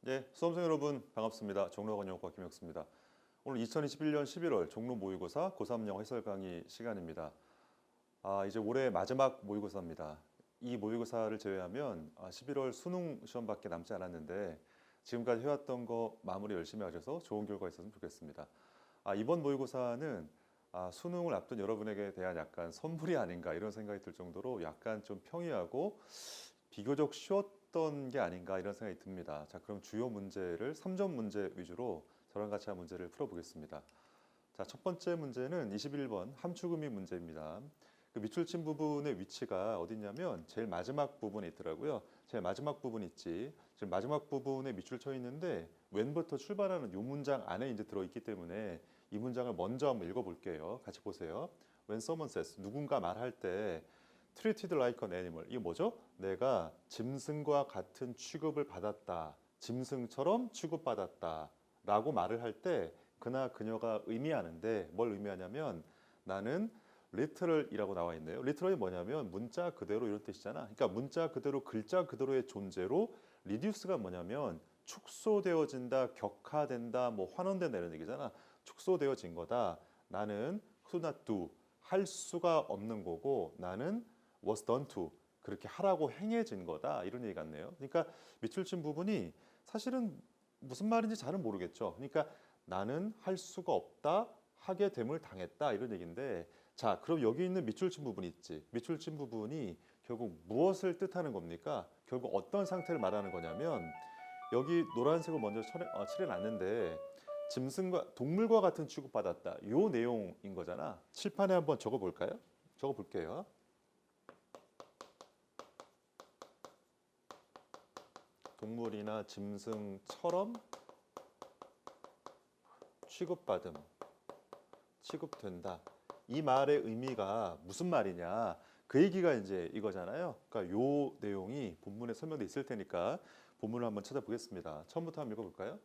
네, 수험생 여러분 반갑습니다. 종로학원 영어과 김혁수입니다. 오늘 2021년 11월 종로 모의고사 고3 영어 해설 강의 시간입니다. 이제 올해 마지막 모의고사입니다. 이 모의고사를 제외하면 11월 수능 시험밖에 남지 않았는데 지금까지 해왔던 거 마무리 열심히 하셔서 좋은 결과 있었으면 좋겠습니다. 이번 모의고사는 수능을 앞둔 여러분에게 대한 약간 선물이 아닌가 이런 생각이 들 정도로 약간 좀 평이하고 비교적 쉬웠던 게 아닌가 이런 생각이 듭니다. 자, 그럼 주요 문제를 3점 문제 위주로 저랑 같이 한 문제를 풀어보겠습니다. 자, 첫 번째 문제는 21번 함축의미 문제입니다. 그 밑줄친 부분의 위치가 어디냐면 제일 마지막 부분에 있더라고요. 제일 마지막 부분 있지. 지금 마지막 부분에 밑줄 쳐 있는데 when부터 출발하는 이 문장 안에 이제 들어있기 때문에 이 문장을 먼저 한번 읽어볼게요. 같이 보세요. When someone says 누군가 말할 때 treated like an animal. 이게 뭐죠? 내가 짐승과 같은 취급을 받았다. 짐승처럼 취급받았다. 라고 말을 할 때 그나 그녀가 의미하는데 뭘 의미하냐면 나는 literal이라고 나와 있네요. literal이 뭐냐면 문자 그대로 이런 뜻이잖아. 그러니까 문자 그대로 글자 그대로의 존재로 reduce가 뭐냐면 축소되어진다, 격화된다, 뭐 환원된다 이런 얘기잖아. 축소되어진 거다. 나는 could not do 할 수가 없는 거고 나는 was done to 그렇게 하라고 행해진 거다 이런 얘기 같네요. 그러니까 밑줄 친 부분이 사실은 무슨 말인지 잘은 모르겠죠. 그러니까 나는 할 수가 없다, 하게 됨을 당했다 이런 얘기인데 자, 그럼 여기 있는 밑줄 친 부분이 있지. 밑줄 친 부분이 결국 무엇을 뜻하는 겁니까? 결국 어떤 상태를 말하는 거냐면 여기 노란색을 먼저 칠해놨는데 짐승과 동물과 같은 취급받았다. 요 내용인 거잖아. 칠판에 한번 적어볼까요? 적어볼게요. 동물이나 짐승처럼 취급받음, 취급된다. 이 말의 의미가 무슨 말이냐? 그 얘기가 이제 이거잖아요. 그러니까 요 내용이 본문에 설명돼 있을 테니까 본문을 한번 찾아보겠습니다. 처음부터 한번 읽어볼까요?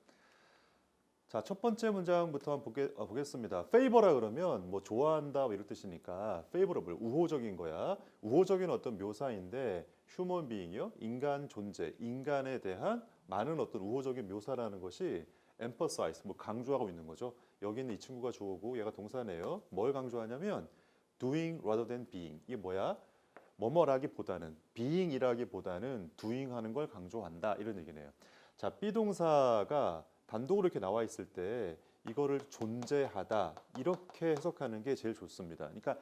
자, 첫 번째 문장부터 한번 보겠습니다. favor라 그러면 뭐 좋아한다 뭐 이런 뜻이니까 favorable, 우호적인 거야. 우호적인 어떤 묘사인데 human being이요. 인간 존재, 인간에 대한 많은 어떤 우호적인 묘사라는 것이 emphasize, 뭐 강조하고 있는 거죠. 여기는 이 친구가 주어고 얘가 동사네요. 뭘 강조하냐면 doing rather than being. 이게 뭐야? 뭐뭐라기보다는 being이라기보다는 doing 하는 걸 강조한다 이런 얘기네요. 자, 비동사가 단독으로 이렇게 나와 있을 때 이거를 존재하다 이렇게 해석하는 게 제일 좋습니다. 그러니까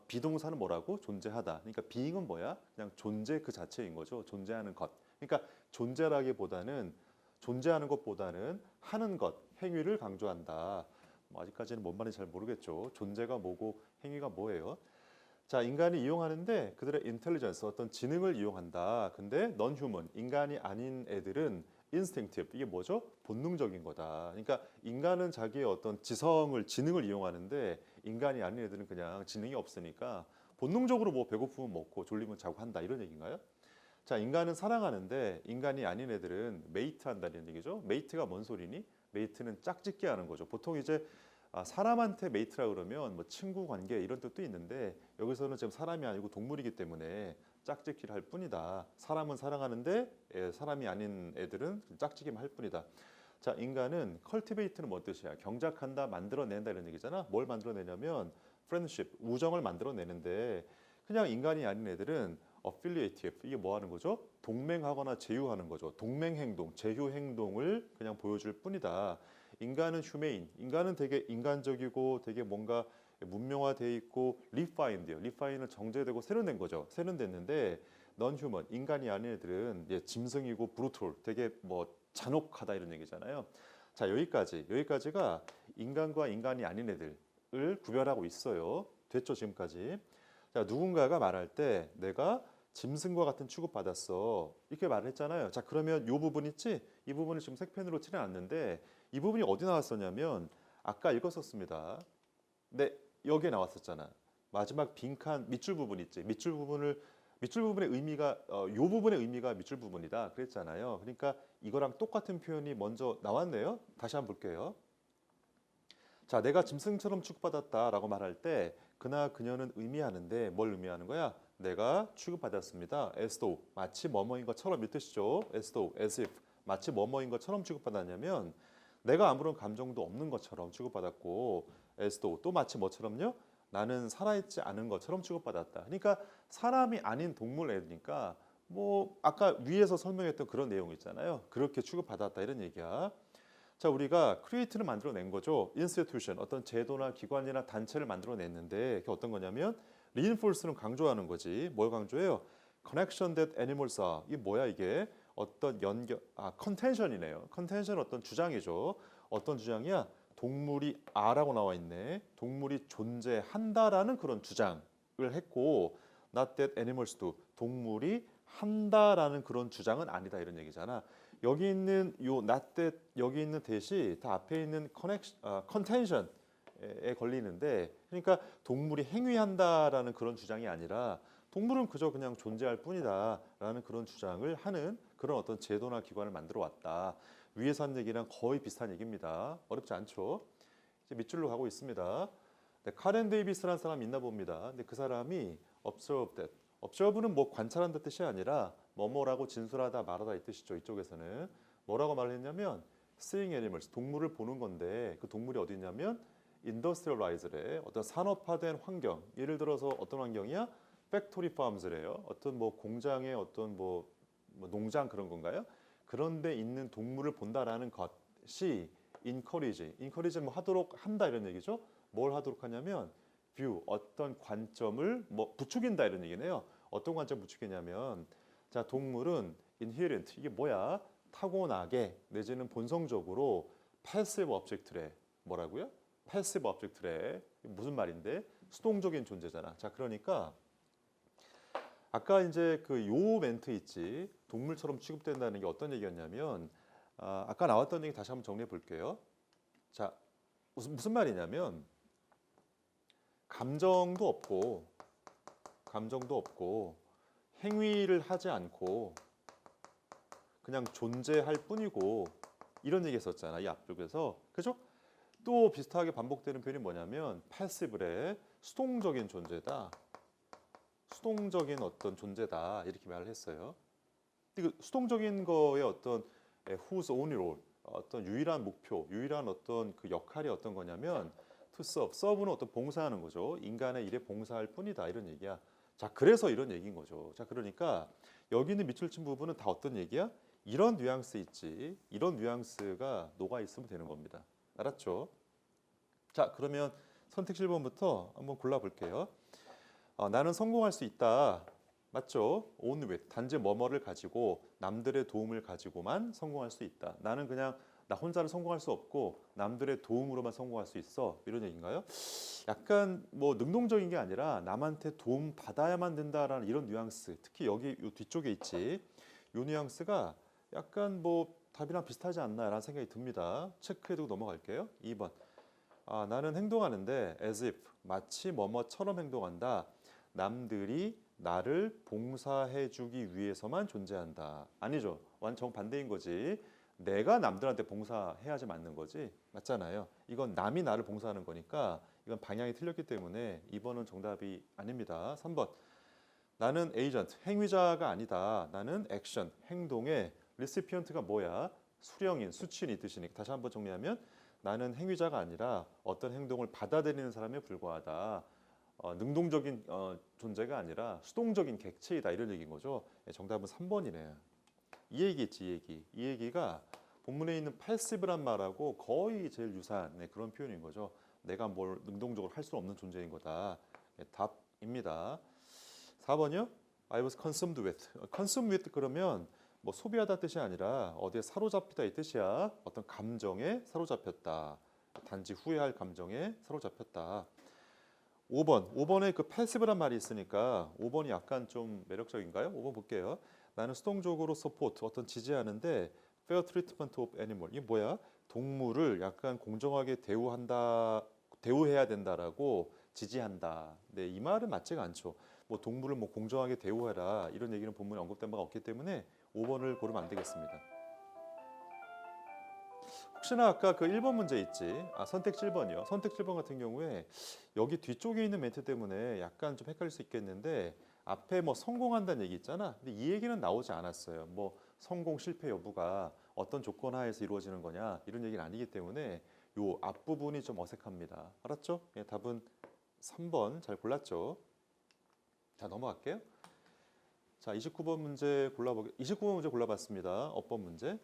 비동사는 뭐라고? 존재하다. 그러니까 being은 뭐야? 그냥 존재 그 자체인 거죠. 존재하는 것. 그러니까 존재라기보다는 존재하는 것보다는 하는 것, 행위를 강조한다. 뭐 아직까지는 뭔 말인지 잘 모르겠죠. 존재가 뭐고 행위가 뭐예요? 자, 인간이 이용하는데 그들의 인텔리전스, 어떤 지능을 이용한다. 근데 non-human, 인간이 아닌 애들은 instinctive, 이게 뭐죠? 본능적인 거다. 그러니까 인간은 자기의 어떤 지능을 이용하는데 인간이 아닌 애들은 그냥 지능이 없으니까 본능적으로 뭐 배고프면 먹고 졸리면 자고 한다. 이런 얘기인가요? 자, 인간은 사랑하는데 인간이 아닌 애들은 메이트 한다는 얘기죠. 메이트가 뭔 소리니? 메이트는 짝짓기 하는 거죠. 보통 이제 사람한테 메이트라 그러면 뭐 친구 관계 이런 뜻도 있는데 여기서는 지금 사람이 아니고 동물이기 때문에 짝짓기를 할 뿐이다. 사람은 사랑하는데 사람이 아닌 애들은 짝짓기만 할 뿐이다. 자, 인간은 cultivate는 뭔 뜻이야? 경작한다, 만들어낸다 이런 얘기잖아. 뭘 만들어내냐면 friendship, 우정을 만들어내는데 그냥 인간이 아닌 애들은 affiliative, 이게 뭐 하는 거죠? 동맹하거나 제휴하는 거죠. 동맹 행동, 제휴 행동을 그냥 보여줄 뿐이다. 인간은 humane, 인간은 되게 인간적이고 되게 뭔가 문명화되어 있고 refined요. refine은 정제되고 세련된 거죠. 세련됐는데 non-human, 인간이 아닌 애들은 짐승이고 brutal, 되게 뭐 잔혹하다 이런 얘기잖아요. 자, 여기까지가 인간과 인간이 아닌 애들을 구별하고 있어요. 됐죠, 지금까지? 자, 누군가가 말할 때 내가 짐승과 같은 취급받았어. 이렇게 말을 했잖아요. 자, 그러면 이 부분 있지? 이 부분을 지금 색펜으로 칠해놨는데 이 부분이 어디 나왔었냐면 아까 읽었었습니다. 네, 여기에 나왔었잖아. 마지막 빈칸 밑줄 부분 있지? 밑줄 부분의 의미가 이 부분의 의미가 밑줄 부분이다. 그랬잖아요. 그러니까 이거랑 똑같은 표현이 먼저 나왔네요. 다시 한번 볼게요. 자, 내가 짐승처럼 취급받았다라고 말할 때 그나 그녀는 의미하는데 뭘 의미하는 거야? 내가 취급받았습니다. as though, 마치 뭐뭐인 것처럼 이 뜻이죠. as though, as if, 마치 뭐뭐인 것처럼 취급받았냐면 내가 아무런 감정도 없는 것처럼 취급받았고 as though 또 마치 뭐처럼요? 나는 살아있지 않은 것처럼 취급받았다. 그러니까 사람이 아닌 동물애니까 뭐 아까 위에서 설명했던 그런 내용 있잖아요. 그렇게 취급받았다 이런 얘기야. 자, 우리가 크리에이트를 만들어낸 거죠. 인스티튜션 어떤 제도나 기관이나 단체를 만들어냈는데 그게 어떤 거냐면 reinforce는 강조하는 거지. 뭘 강조해요? connection that animals are. 이게 뭐야 이게? 어떤 컨텐션이네요. 컨텐션 어떤 주장이죠. 어떤 주장이야? 동물이 아라고 나와 있네. 동물이 존재한다라는 그런 주장을 했고 not that animals do. 동물이 한다라는 그런 주장은 아니다 이런 얘기잖아. 여기 있는 요 not that 여기 있는 대시 다 앞에 있는 컨텐션에 걸리는데 그러니까 동물이 행위한다라는 그런 주장이 아니라 동물은 그저 그냥 존재할 뿐이다라는 그런 주장을 하는 그런 어떤 제도나 기관을 만들어 왔다. 위에서 한 얘기랑 거의 비슷한 얘기입니다. 어렵지 않죠? 이제 밑줄로 가고 있습니다. 네, 카렌 데이비스라는 사람이 있나 봅니다. 근데 그 사람이 observe that. observe는 뭐 관찰한다 뜻이 아니라 뭐뭐라고 진술하다 말하다 이 뜻이죠. 이쪽에서는 뭐라고 말을 했냐면 seeing animals 동물을 보는 건데 그 동물이 어디 있냐면 industrialized래 어떤 산업화된 환경. 예를 들어서 어떤 환경이야? factory farms래요. 어떤 뭐 공장의 어떤 뭐 농장 그런 건가요? 그런데 있는 동물을 본다라는 것이 encourage는 뭐 하도록 한다 이런 얘기죠. 뭘 하도록 하냐면 view 어떤 관점을 뭐 부추긴다 이런 얘기네요. 어떤 관점 부추기냐면 자 동물은 inherent 이게 뭐야? 타고나게 내지는 본성적으로 passive object래. 뭐라고요? passive object래. 무슨 말인데? 수동적인 존재잖아. 자 그러니까 아까 이제 그 요 멘트 있지. 동물처럼 취급된다는 게 어떤 얘기였냐면 아까 나왔던 얘기 다시 한번 정리해 볼게요. 자 무슨 말이냐면 감정도 없고 행위를 하지 않고 그냥 존재할 뿐이고 이런 얘기 했었잖아. 이 앞쪽에서. 그죠? 또 비슷하게 반복되는 표현이 뭐냐면 패시브래. 수동적인 존재다. 수동적인 어떤 존재다. 이렇게 말을 했어요. 그 수동적인 거의 어떤 whose only role 어떤 유일한 목표, 유일한 어떤 그 역할이 어떤 거냐면 to serve. serve는 어떤 봉사하는 거죠. 인간의 일에 봉사할 뿐이다. 이런 얘기야. 자, 그래서 이런 얘기인 거죠. 자, 그러니까 여기 있는 밑줄 친 부분은 다 어떤 얘기야? 이런 뉘앙스 있지. 이런 뉘앙스가 녹아 있으면 되는 겁니다. 알았죠? 자, 그러면 선택 7번부터 한번 골라볼게요. 나는 성공할 수 있다. 맞죠? only with 단지 뭐뭐를 가지고 남들의 도움을 가지고만 성공할 수 있다. 나는 그냥 나 혼자는 성공할 수 없고 남들의 도움으로만 성공할 수 있어. 이런 얘기인가요? 약간 뭐 능동적인 게 아니라 남한테 도움 받아야만 된다라는 이런 뉘앙스. 특히 여기 요 뒤쪽에 있지. 요 뉘앙스가 약간 뭐 답이랑 비슷하지 않나라는 생각이 듭니다. 체크해두고 넘어갈게요. 2번. 나는 행동하는데 as if 마치 뭐뭐처럼 행동한다. 남들이 나를 봉사해주기 위해서만 존재한다. 아니죠. 완전 반대인 거지. 내가 남들한테 봉사해야지 맞는 거지. 맞잖아요. 이건 남이 나를 봉사하는 거니까 이건 방향이 틀렸기 때문에 2번은 정답이 아닙니다. 3번. 나는 에이전트, 행위자가 아니다. 나는 액션, 행동의 리시피언트가 뭐야? 수령인, 수취인이 뜻이니까 다시 한번 정리하면 나는 행위자가 아니라 어떤 행동을 받아들이는 사람에 불과하다. 능동적인 존재가 아니라 수동적인 객체이다 이런 얘기인 거죠. 정답은 3번이네. 이 얘기 있지, 이 얘기. 이 얘기가 본문에 있는 패시브란 말하고 거의 제일 유사한 그런 표현인 거죠. 내가 뭘 능동적으로 할 수 없는 존재인 거다. 답입니다. 4번이요. I was consumed with. consumed with 그러면 뭐 소비하다 뜻이 아니라 어디에 사로잡히다 이 뜻이야. 어떤 감정에 사로잡혔다. 단지 후회할 감정에 사로잡혔다. 5번에 그 패시브란 말이 있으니까 5번이 약간 좀 매력적인가요? 5번 볼게요. 나는 수동적으로 support 어떤 지지하는데 fair treatment of animal 이게 뭐야? 동물을 약간 공정하게 대우해야 된다라고 지지한다. 네, 이 말은 맞지가 않죠. 뭐 동물을 뭐 공정하게 대우해라 이런 얘기는 본문에 언급된 바가 없기 때문에 5번을 고르면 안 되겠습니다. 혹시나 아까 그 1번 문제 있지? 선택 7번이요. 선택 7번 같은 경우에 여기 뒤쪽에 있는 멘트 때문에 약간 좀 헷갈릴 수 있겠는데 앞에 뭐 성공한다는 얘기 있잖아. 근데 이 얘기는 나오지 않았어요. 뭐 성공 실패 여부가 어떤 조건 하에서 이루어지는 거냐 이런 얘기는 아니기 때문에 요 앞부분이 좀 어색합니다. 알았죠? 예, 답은 3번 잘 골랐죠? 자, 넘어갈게요. 자, 29번 문제 골라봤습니다. 어법 문제.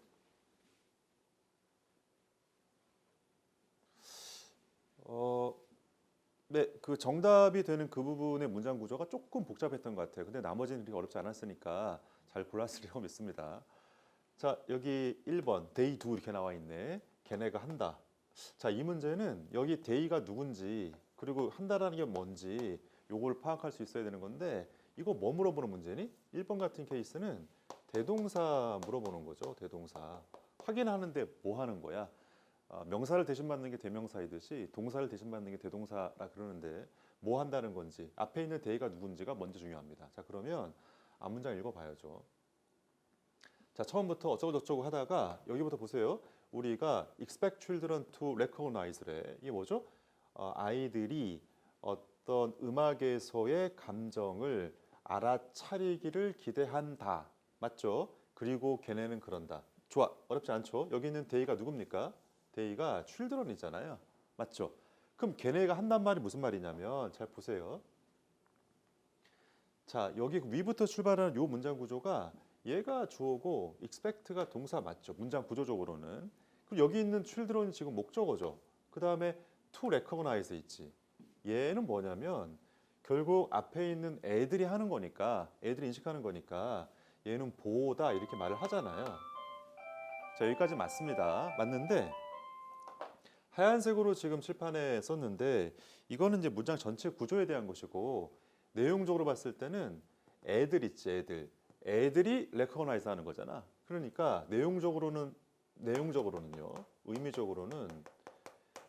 네, 그 정답이 되는 그 부분의 문장 구조가 조금 복잡했던 것 같아요. 근데 나머지는 그렇게 어렵지 않았으니까 잘 골랐으리라고 믿습니다. 자, 여기 1번 day do 이렇게 나와 있네. 걔네가 한다. 자, 이 문제는 여기 day가 누군지 그리고 한다라는 게 뭔지 요걸 파악할 수 있어야 되는 건데 이거 뭐 물어보는 문제니? 1번 같은 케이스는 대동사 물어보는 거죠. 대동사. 확인하는데 뭐 하는 거야? 명사를 대신받는 게 대명사이듯이 동사를 대신받는 게 대동사라 그러는데 뭐 한다는 건지 앞에 있는 day가 누군지가 먼저 중요합니다. 자, 그러면 앞 문장 읽어봐야죠. 자, 처음부터 어쩌고저쩌고 하다가 여기부터 보세요. 우리가 expect children to recognize래. 이게 뭐죠? 아이들이 어떤 음악에서의 감정을 알아차리기를 기대한다. 맞죠? 그리고 걔네는 그런다. 좋아. 어렵지 않죠? 여기 있는 데이가 누굽니까? 데이가 children이잖아요. 맞죠? 그럼 걔네가 한단 말이 무슨 말이냐면 잘 보세요. 자, 여기 위부터 출발하는 요 문장 구조가 얘가 주어고 expect가 동사 맞죠? 문장 구조적으로는. 그럼 여기 있는 children이 지금 목적어죠. 그 다음에 to recognize 있지. 얘는 뭐냐면 결국 앞에 있는 애들이 하는 거니까 애들이 인식하는 거니까 얘는 보다 이렇게 말을 하잖아요. 자, 여기까지 맞습니다. 맞는데 하얀색으로 지금 칠판에 썼는데 이거는 이제 문장 전체 구조에 대한 것이고 내용적으로 봤을 때는 애들 있지 애들. 애들이 recognize 하는 거잖아. 그러니까 내용적으로는요. 의미적으로는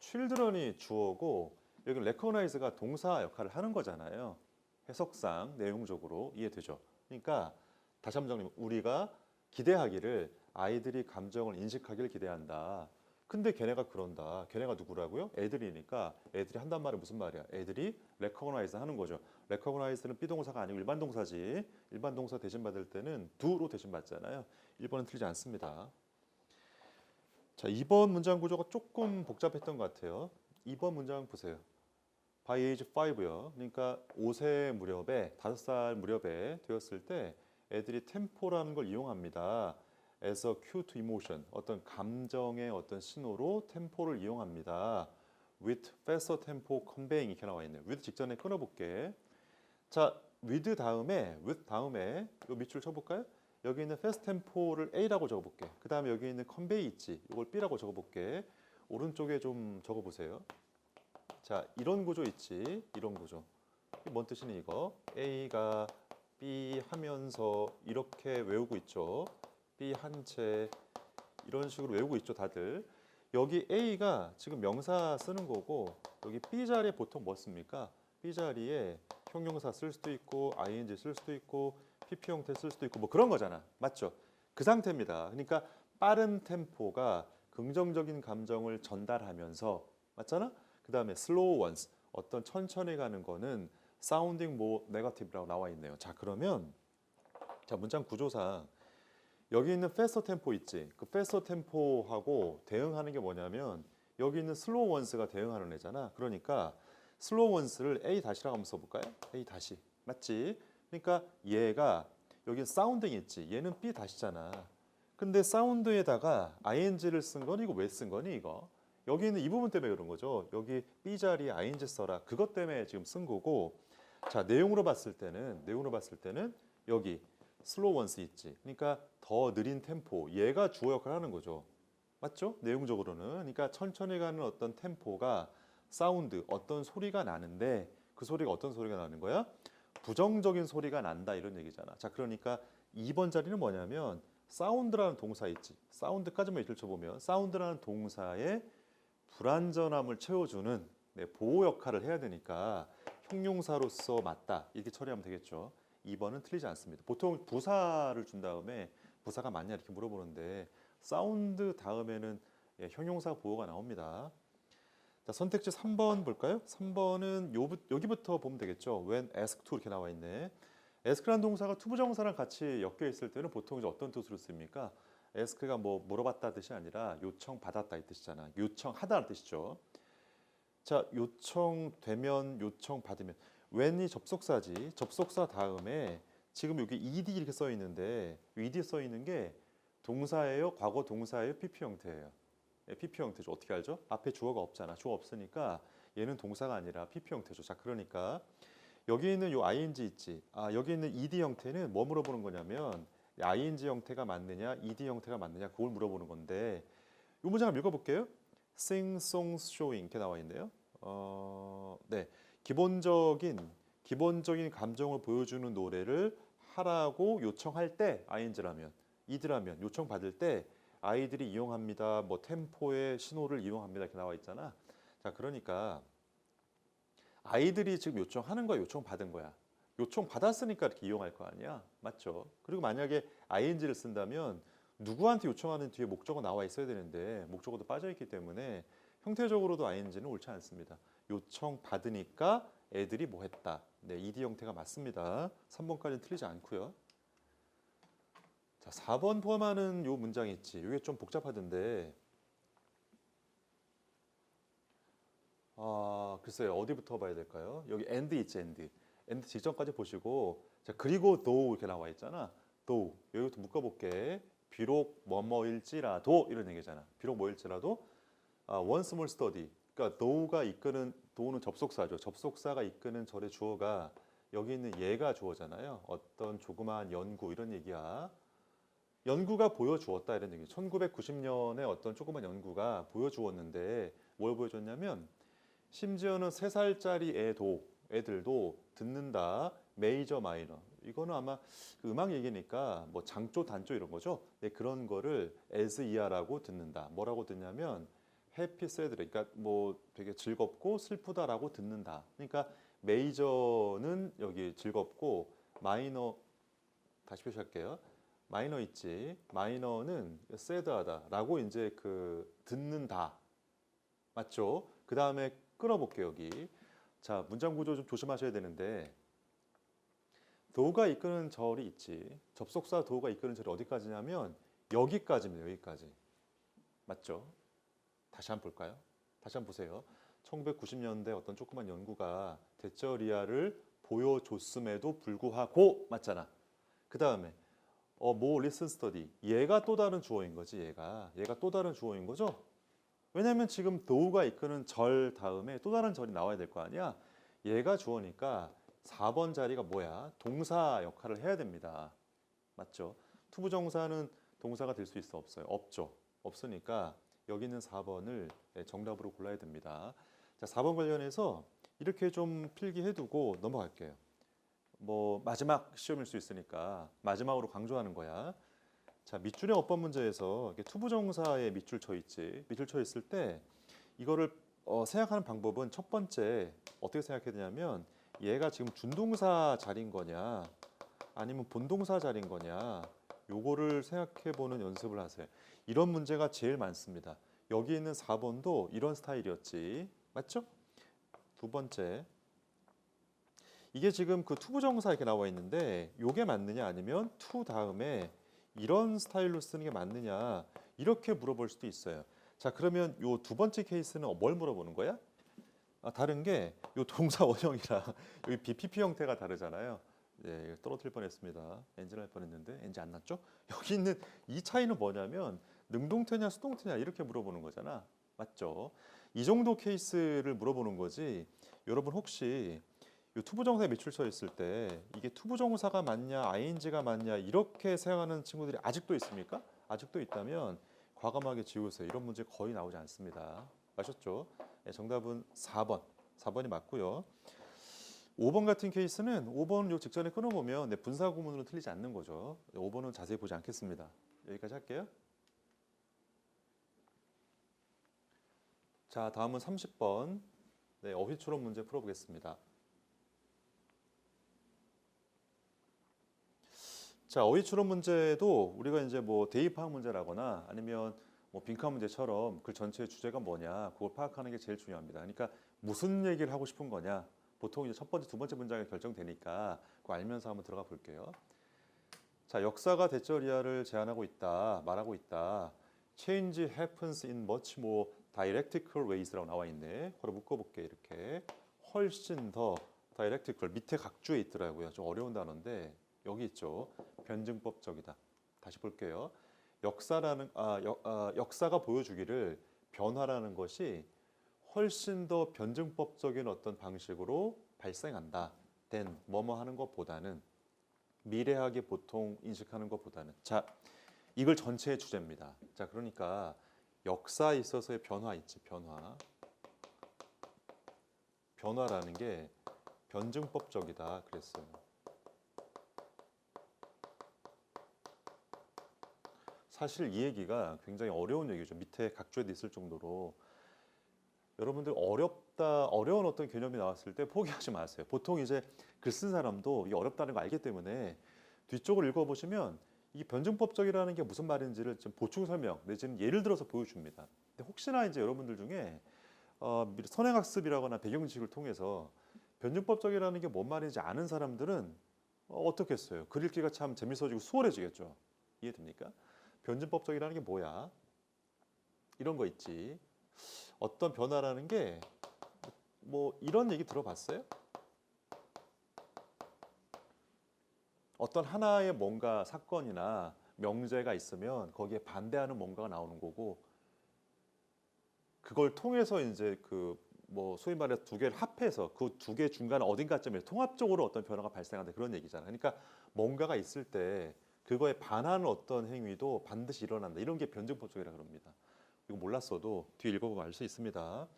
children이 주어고 여기 recognize가 동사 역할을 하는 거잖아요. 해석상 내용적으로 이해되죠. 그러니까 다시 한번 정리. 우리가 기대하기를 아이들이 감정을 인식하기를 기대한다. 근데 걔네가 그런다. 걔네가 누구라고요? 애들이니까 애들이 한단 말이 무슨 말이야? 애들이 recognize 하는 거죠. recognize는 비동사가 아니고 일반 동사지. 일반 동사 대신 받을 때는 do로 대신 받잖아요. 1번은 틀리지 않습니다. 자, 2번 문장 구조가 조금 복잡했던 것 같아요. 2번 문장 보세요. by age 5요. 그러니까 5세 무렵에 5살 무렵에 되었을 때 애들이 템포라는 걸 이용합니다. as a cue to emotion, 어떤 감정의 어떤 신호로 템포를 이용합니다. with faster tempo conveying 이렇게 나와 있네요. with 직전에 끊어볼게. 자, with 다음에 요 밑줄 쳐볼까요? 여기 있는 fast tempo를 A라고 적어볼게. 그 다음에 여기 있는 convey 있지. 이걸 B라고 적어볼게. 오른쪽에 좀 적어보세요. 자, 이런 구조 있지. 이런 구조. 이게 뭔 뜻이니 이거? A가 B 하면서 이렇게 외우고 있죠. B 한 채 이런 식으로 외우고 있죠, 다들. 여기 A가 지금 명사 쓰는 거고 여기 B 자리에 보통 뭐 씁니까? B 자리에 형용사 쓸 수도 있고 ing 쓸 수도 있고 PP 형태 쓸 수도 있고 뭐 그런 거잖아. 맞죠? 그 상태입니다. 그러니까 빠른 템포가 긍정적인 감정을 전달하면서 맞잖아? 그다음에 slow ones 어떤 천천히 가는 거는 sounding more negative라고 나와 있네요. 자, 그러면 자, 문장 구조상 여기 있는 faster tempo 있지. 그 faster tempo하고 대응하는 게 뭐냐면 여기 있는 slow ones가 대응하는 애잖아. 그러니까 slow ones를 A 다시라고 한번 써볼까요? A 다시. 맞지? 그러니까 얘가 여기 사운딩 있지. 얘는 B 다시잖아. 근데 사운드에다가 ing를 쓴 거니 이거 왜 쓴 거니 이거? 여기 있는 이 부분 때문에 그런 거죠. 여기 B 자리에 ing 써라. 그것 때문에 지금 쓴 거고. 자, 내용으로 봤을 때는 여기 슬로우 원스 있지. 그러니까 더 느린 템포. 얘가 주어 역할을 하는 거죠. 맞죠? 내용적으로는. 그러니까 천천히 가는 어떤 템포가 사운드, 어떤 소리가 나는데 그 소리가 어떤 소리가 나는 거야? 부정적인 소리가 난다 이런 얘기잖아. 자, 그러니까 2번 자리는 뭐냐면 사운드라는 동사 있지. 사운드까지만 읽혀보면 사운드라는 동사의 불완전함을 채워주는 보호 역할을 해야 되니까 형용사로서 맞다 이렇게 처리하면 되겠죠. 2번은 틀리지 않습니다. 보통 부사를 준 다음에 부사가 맞냐 이렇게 물어보는데 사운드 다음에는 형용사 보호가 나옵니다. 자, 선택지 3번 볼까요? 3번은 여기부터 보면 되겠죠. When asked to 이렇게 나와 있네. ask라는 동사가 투부정사랑 같이 엮여 있을 때는 보통 이제 어떤 뜻으로 씁니까? ask가 뭐 물어봤다 뜻이 아니라 요청받았다 이 뜻이잖아. 요청하다는 뜻이죠. 자, 요청되면 요청받으면 when이 접속사지. 접속사 다음에 지금 여기 ed 이렇게 써 있는데 ed 써 있는 게 동사예요? 과거 동사예요? PP 형태예요? PP 형태죠. 어떻게 알죠? 앞에 주어가 없잖아. 주어 없으니까 얘는 동사가 아니라 PP 형태죠. 자, 그러니까 여기 있는 요 ing 있지. 아, 여기 있는 ed 형태는 뭐 물어보는 거냐면 ing 형태가 맞느냐, ed 형태가 맞느냐 그걸 물어보는 건데 이 문장 한번 읽어볼게요. Sing, songs, showing 이렇게 나와 있네요. 네, 기본적인 감정을 보여주는 노래를 하라고 요청할 때 ing라면, ed라면 요청받을 때 아이들이 이용합니다. 뭐 템포의 신호를 이용합니다. 이렇게 나와 있잖아. 자, 그러니까 아이들이 지금 요청하는 거야, 요청받은 거야. 요청받았으니까 이렇게 이용할 거 아니야. 맞죠? 그리고 만약에 ing를 쓴다면 누구한테 요청하는 뒤에 목적어 나와 있어야 되는데 목적어도 빠져 있기 때문에 형태적으로도 ing는 옳지 않습니다. 요청받으니까 애들이 뭐 했다. 네, ed 형태가 맞습니다. 3번까지는 틀리지 않고요. 자, 4번 포함하는 요 문장이 있지. 이게 좀 복잡하던데. 아, 글쎄요. 어디부터 봐야 될까요? 여기 and 있지, and. and 직전까지 보시고 자, 그리고 though 이렇게 나와 있잖아. though. 여기부터 묶어볼게. 비록 뭐뭐일지라도 이런 얘기잖아. 비록 뭐일지라도 one small study. 그러니까 though는 접속사죠. 접속사가 이끄는 절의 주어가 여기 있는 얘가 주어잖아요. 어떤 조그마한 연구 이런 얘기야. 연구가 보여주었다 이런 얘기. 1990년에 어떤 조그만 연구가 보여주었는데 뭘 보여줬냐면 심지어는 3살짜리 애들도 듣는다. 메이저 마이너. 이거는 아마 그 음악 얘기니까 뭐 장조 단조 이런 거죠. 네, 그런 거를 as 이하라고 듣는다. 뭐라고 듣냐면 happy sad 그러니까 뭐 되게 즐겁고 슬프다라고 듣는다. 그러니까 메이저는 여기 즐겁고 마이너 다시 표시할게요. 마이너 있지. 마이너는 sad하다라고 이제 그 듣는다. 맞죠? 그 다음에 끌어볼게요 여기. 자, 문장 구조 좀 조심하셔야 되는데 do가 이끄는 절이 있지. 접속사 do가 이끄는 절이 어디까지냐면 여기까지입니다. 여기까지. 맞죠? 다시 한번 볼까요? 다시 한번 보세요. 1990년대 어떤 조그만 연구가 대처리아를 보여줬음에도 불구하고 맞잖아. 그 다음에 more listen study. 얘가 또 다른 주어인 거지. 얘가 또 다른 주어인 거죠. 왜냐하면 지금 do가 이끄는 절 다음에 또 다른 절이 나와야 될 거 아니야. 얘가 주어니까 4번 자리가 뭐야? 동사 역할을 해야 됩니다. 맞죠? 투부정사는 동사가 될 수 있어 없어요? 없죠. 없으니까 여기 있는 4번을 정답으로 골라야 됩니다. 자, 4번 관련해서 이렇게 좀 필기해두고 넘어갈게요. 뭐 마지막 시험일 수 있으니까 마지막으로 강조하는 거야. 자, 밑줄의 어법 문제에서 투부정사에 밑줄 쳐 있지. 밑줄 쳐 있을 때 이거를 생각하는 방법은 첫 번째 어떻게 생각해야 되냐면 얘가 지금 준동사 자리인 거냐 아니면 본동사 자리인 거냐 요거를 생각해 보는 연습을 하세요. 이런 문제가 제일 많습니다. 여기 있는 4번도 이런 스타일이었지. 맞죠? 두 번째 이게 지금 그 투부정사 이렇게 나와 있는데 요게 맞느냐 아니면 투 다음에 이런 스타일로 쓰는 게 맞느냐 이렇게 물어볼 수도 있어요. 자, 그러면 요 두 번째 케이스는 뭘 물어보는 거야? 다른 게 요 동사 원형이랑 여기 BPP 형태가 다르잖아요. 네, 떨어뜨릴 뻔했습니다. 엔진 할 뻔했는데 엔진 안 났죠? 여기 있는 이 차이는 뭐냐면 능동태냐 수동태냐 이렇게 물어보는 거잖아. 맞죠? 이 정도 케이스를 물어보는 거지. 여러분 혹시 이 투부정사에 밑줄 쳐 있을 때 이게 투부정사가 맞냐 ing가 맞냐 이렇게 생각하는 친구들이 아직도 있습니까? 아직도 있다면 과감하게 지우세요. 이런 문제 거의 나오지 않습니다. 아셨죠? 네, 정답은 4번. 4번이 맞고요. 5번 같은 케이스는 5번 요 직전에 끊어보면 분사 구문으로 틀리지 않는 거죠. 5번은 자세히 보지 않겠습니다. 여기까지 할게요. 자, 다음은 30번. 네, 어휘추론 문제 풀어보겠습니다. 자, 어휘추론 문제도 우리가 이제 뭐 대입하는 문제라거나 아니면 뭐 빈칸 문제처럼 그 전체의 주제가 뭐냐 그걸 파악하는 게 제일 중요합니다. 그러니까 무슨 얘기를 하고 싶은 거냐 보통 이제 첫 번째, 두 번째 문장에 결정되니까 그거 알면서 한번 들어가 볼게요. 자, 역사가 대절이야를 제안하고 있다, 말하고 있다. Change happens in much more dialectical ways라고 나와 있네. 그걸 묶어볼게 이렇게. 훨씬 더 dialectical 밑에 각주에 있더라고요. 좀 어려운 단어인데 여기 있죠. 변증법적이다. 다시 볼게요. 역사가 보여주기를 변화라는 것이 훨씬 더 변증법적인 어떤 방식으로 발생한다. 된 뭐뭐 하는 것보다는 미래하게 보통 인식하는 것보다는 자 이걸 전체의 주제입니다. 자 그러니까 역사에 있어서의 변화 있지 변화라는 게 변증법적이다 그랬어요. 사실 이 얘기가 굉장히 어려운 얘기죠. 밑에 각주에도 있을 정도로 여러분들 어려운 어떤 개념이 나왔을 때 포기하지 마세요. 보통 이제 글 쓴 사람도 이게 어렵다는 거 알기 때문에 뒤쪽을 읽어보시면 이 변증법적이라는 게 무슨 말인지를 좀 보충 설명 내지는 예를 들어서 보여줍니다. 근데 혹시나 이제 여러분들 중에 선행학습이라거나 배경지식을 통해서 변증법적이라는 게 뭔 말인지 아는 사람들은 어떻겠어요? 글 읽기가 참 재밌어지고 수월해지겠죠. 이해됩니까? 변증법적이라는 게 뭐야? 이런 거 있지. 어떤 변화라는 게 뭐 이런 얘기 들어봤어요? 어떤 하나의 뭔가 사건이나 명제가 있으면 거기에 반대하는 뭔가가 나오는 거고 그걸 통해서 이제 그 뭐 소위 말해서 두 개를 합해서 그 두 개 중간 어딘가쯤에 통합적으로 어떤 변화가 발생한다 그런 얘기잖아요. 그러니까 뭔가가 있을 때 그거에 반하는 어떤 행위도 반드시 일어난다. 이런 게 변증법적이라 그럽니다. 이거 몰랐어도 뒤에 읽어보면 알 수 있습니다.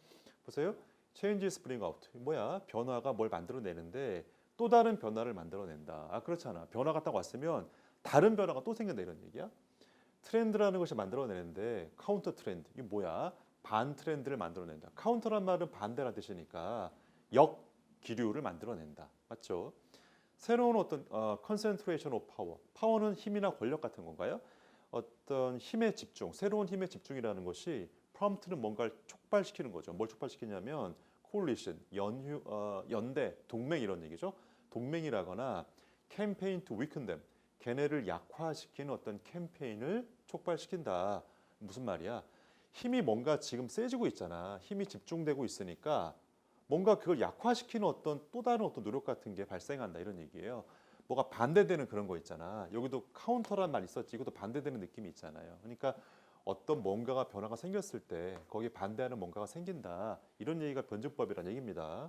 보세요. Change spring out. 뭐야? 변화가 뭘 만들어내는데 또 다른 변화를 만들어낸다. 아 그렇잖아. 변화가 딱 왔으면 다른 변화가 또 생긴다 이런 얘기야. 트렌드라는 것이 만들어내는데 카운터 트렌드. 이게 뭐야? 반 트렌드를 만들어낸다. 카운터란 말은 반대라는 뜻이니까 역기류를 만들어낸다. 맞죠? 새로운 어떤 concentration of power. 파워는 힘이나 권력 같은 건가요? 어떤 힘의 집중, 새로운 힘의 집중이라는 것이 prompt는 뭔가를 촉발시키는 거죠. 뭘 촉발시키냐면 coalition, 연대, 동맹 이런 얘기죠. 동맹이라거나 campaign to weaken them, 걔네를 약화시키는 어떤 캠페인을 촉발시킨다. 무슨 말이야? 힘이 뭔가 지금 세지고 있잖아. 힘이 집중되고 있으니까 뭔가 그걸 약화시키는 어떤 또 다른 어떤 노력 같은 게 발생한다 이런 얘기예요. 뭐가 반대되는 그런 거 있잖아. 여기도 카운터란 말 있었지. 이것도 반대되는 느낌이 있잖아요. 그러니까 어떤 뭔가가 변화가 생겼을 때 거기에 반대하는 뭔가가 생긴다. 이런 얘기가 변증법이라는 얘기입니다.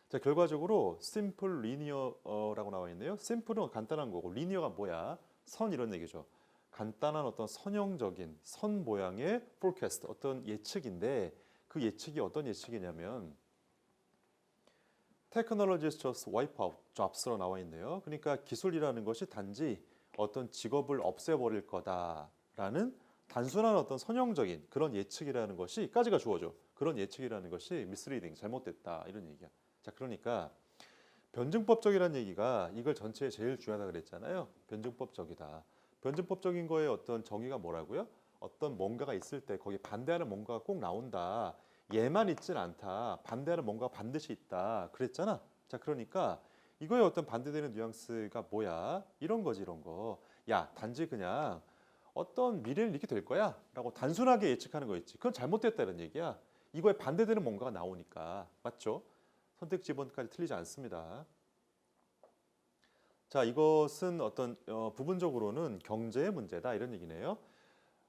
자, 결과적으로 simple linear라고 나와 있네요. simple은 간단한 거고 linear가 뭐야? 선 이런 얘기죠. 간단한 어떤 선형적인 선 모양의 forecast 어떤 예측인데 그 예측이 어떤 예측이냐면 technologies just wipe out jobs로 나와 있네요. 그러니까 기술이라는 것이 단지 어떤 직업을 없애버릴 거다라는 단순한 어떤 선형적인 그런 예측이라는 것이까지가 주어져. 그런 예측이라는 것이 misleading, 잘못됐다 이런 얘기야. 자, 그러니까 변증법적이라는 얘기가 이걸 전체에 제일 중요하다 그랬잖아요. 변증법적이다. 변증법적인 거의 어떤 정의가 뭐라고요? 어떤 뭔가가 있을 때 거기에 반대하는 뭔가가 꼭 나온다. 얘만 있진 않다. 반대하는 뭔가가 반드시 있다. 그랬잖아. 자, 그러니까 이거의 어떤 반대되는 뉘앙스가 뭐야? 이런 거지, 이런 거. 야, 단지 그냥 어떤 미래는 이렇게 될 거야 라고 단순하게 예측하는 거 있지. 그건 잘못됐다는 얘기야. 이거에 반대되는 뭔가가 나오니까. 맞죠? 선택 지번까지 틀리지 않습니다. 자, 이것은 어떤 부분적으로는 경제의 문제다 이런 얘기네요.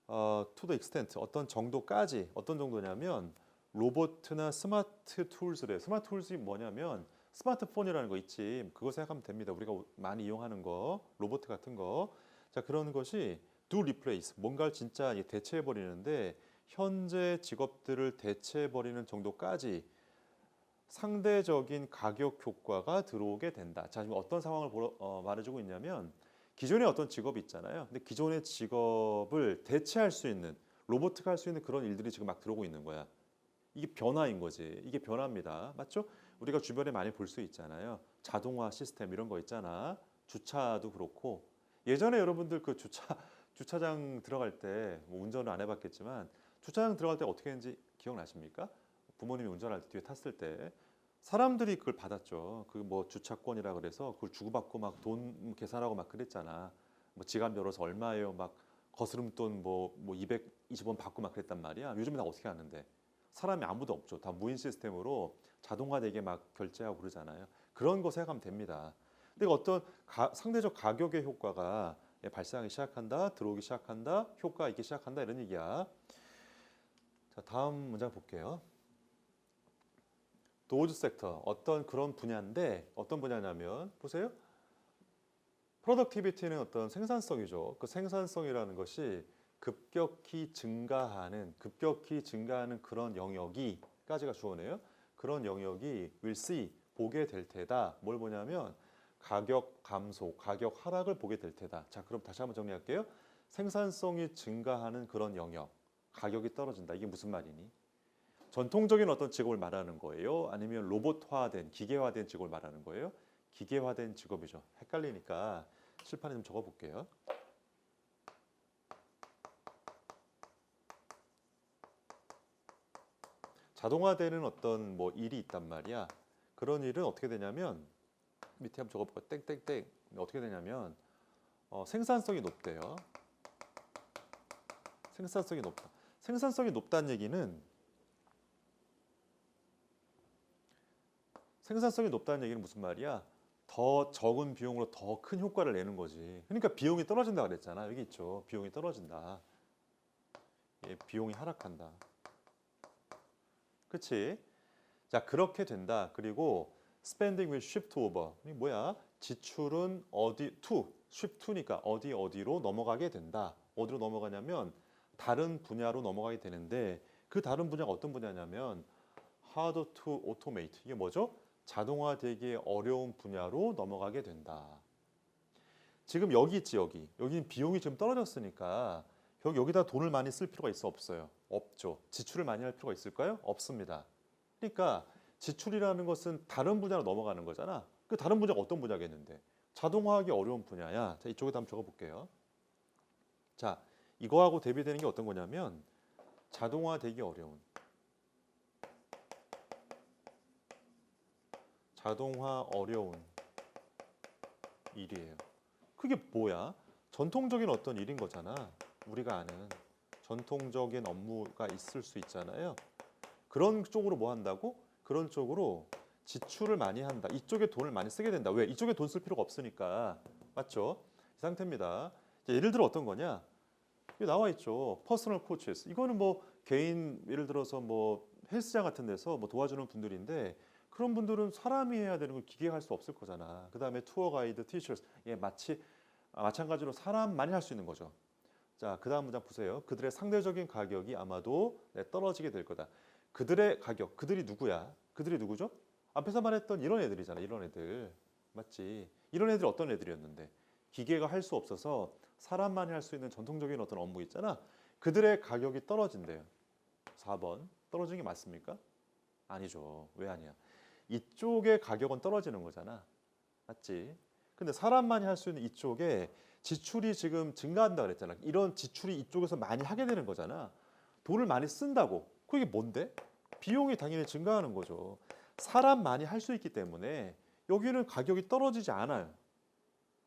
to the extent 어떤 정도까지 어떤 정도냐면 로봇이나 스마트 툴스래. 스마트 툴스이 뭐냐면 스마트폰이라는 거 있지. 그거 생각하면 됩니다. 우리가 많이 이용하는 거, 로봇 같은 거. 자, 그런 것이 do replace 뭔가를 진짜 대체해 버리는데 현재 직업들을 대체해 버리는 정도까지 상대적인 가격 효과가 들어오게 된다. 자, 지금 어떤 상황을 말해주고 있냐면 기존의 어떤 직업이 있잖아요. 근데 기존의 직업을 대체할 수 있는 로봇가 할 수 있는 그런 일들이 지금 막 들어오고 있는 거야. 이게 변화인 거지. 이게 변화입니다. 맞죠? 우리가 주변에 많이 볼 수 있잖아요. 자동화 시스템 이런 거 있잖아. 주차도 그렇고 예전에 여러분들 그 주차장 들어갈 때뭐 운전을 안 해봤겠지만 주차장 들어갈 때 어떻게 했는지 기억나십니까? 부모님이 운전할 때 뒤에 탔을 때 사람들이 그걸 받았죠. 그 뭐 주차권이라 그래서 그걸 주고받고 막 돈 계산하고 막 그랬잖아. 뭐 지갑 열어서 얼마예요? 막 거스름돈 뭐 220원 받고 막 그랬단 말이야. 요즘에 다 어떻게 하는데? 사람이 아무도 없죠. 다 무인 시스템으로 자동화되게 막 결제하고 그러잖아요. 그런 거 생각하면 됩니다. 근데 어떤 상대적 가격의 효과가 발생하기 시작한다, 들어오기 시작한다, 효과 있기 시작한다 이런 얘기야. 자, 다음 문장 볼게요. 도어즈 섹터 어떤 그런 분야인데 어떤 분야냐면 보세요. 프로덕티비티는 어떤 생산성이죠. 그 생산성이라는 것이 급격히 증가하는 그런 영역이까지가 주어네요. 그런 영역이 will see 보게 될 테다. 뭘 보냐면 가격 감소, 가격 하락을 보게 될 테다. 자, 그럼 다시 한번 정리할게요. 생산성이 증가하는 그런 영역, 가격이 떨어진다. 이게 무슨 말이니? 전통적인 어떤 직업을 말하는 거예요? 아니면 로봇화된, 기계화된 직업을 말하는 거예요? 기계화된 직업이죠. 헷갈리니까 칠판에 좀 적어볼게요. 자동화되는 어떤 뭐 일이 있단 말이야. 그런 일은 어떻게 되냐면 밑에 한번 적어볼까? 땡땡땡. 어떻게 되냐면 생산성이 높대요. 생산성이 높다. 생산성이 높다는 얘기는 무슨 말이야? 더 적은 비용으로 더 큰 효과를 내는 거지. 그러니까 비용이 떨어진다 그랬잖아. 여기 있죠. 비용이 떨어진다. 예, 비용이 하락한다. 그치? 자, 그렇게 된다. 그리고 spending will shift over. 이 뭐야? 지출은 shift to니까 어디로 넘어가게 된다. 어디로 넘어가냐면 다른 분야로 넘어가게 되는데 그 다른 분야가 어떤 분야냐면 hard to automate. 이게 뭐죠? 자동화되기 어려운 분야로 넘어가게 된다. 지금 여기 있지 여기. 여기는 비용이 좀 떨어졌으니까 여기다 돈을 많이 쓸 필요가 있어 없어요? 없죠. 지출을 많이 할 필요가 있을까요? 없습니다. 그러니까 지출이라는 것은 다른 분야로 넘어가는 거잖아. 그 다른 분야가 어떤 분야겠는데? 자동화하기 어려운 분야야. 자, 이쪽에다 한번 적어볼게요. 자, 이거하고 대비되는 게 어떤 거냐면 자동화되기 어려운 일이에요. 그게 뭐야? 전통적인 어떤 일인 거잖아. 우리가 아는 전통적인 업무가 있을 수 있잖아요. 그런 쪽으로 뭐 한다고? 그런 쪽으로 지출을 많이 한다. 이쪽에 돈을 많이 쓰게 된다. 왜? 이쪽에 돈 쓸 필요가 없으니까. 맞죠? 이 상태입니다. 예를 들어 어떤 거냐? 여기 나와 있죠. 퍼스널 코치스. 이거는 뭐 개인 예를 들어서 뭐 헬스장 같은 데서 뭐 도와주는 분들인데 그런 분들은 사람이 해야 되는 걸 기계가 할 수 없을 거잖아. 그다음에 투어 가이드, 티처스. 예, 마찬가지로 사람만이 할 수 있는 거죠. 자, 그다음 문장 보세요. 그들의 상대적인 가격이 아마도 떨어지게 될 거다. 그들의 가격, 그들이 누구야? 그들이 누구죠? 앞에서 말했던 이런 애들이잖아. 이런 애들. 맞지? 이런 애들이 어떤 애들이었는데? 기계가 할 수 없어서 사람만이 할 수 있는 전통적인 어떤 업무 있잖아. 그들의 가격이 떨어진대요. 4번. 떨어지는 게 맞습니까? 아니죠. 왜 아니야? 이쪽의 가격은 떨어지는 거잖아. 맞지? 근데 사람만이 할 수 있는 이쪽에 지출이 지금 증가한다 그랬잖아. 이런 지출이 이쪽에서 많이 하게 되는 거잖아. 돈을 많이 쓴다고. 그게 뭔데? 비용이 당연히 증가하는 거죠. 사람만이 할 수 있기 때문에 여기는 가격이 떨어지지 않아요.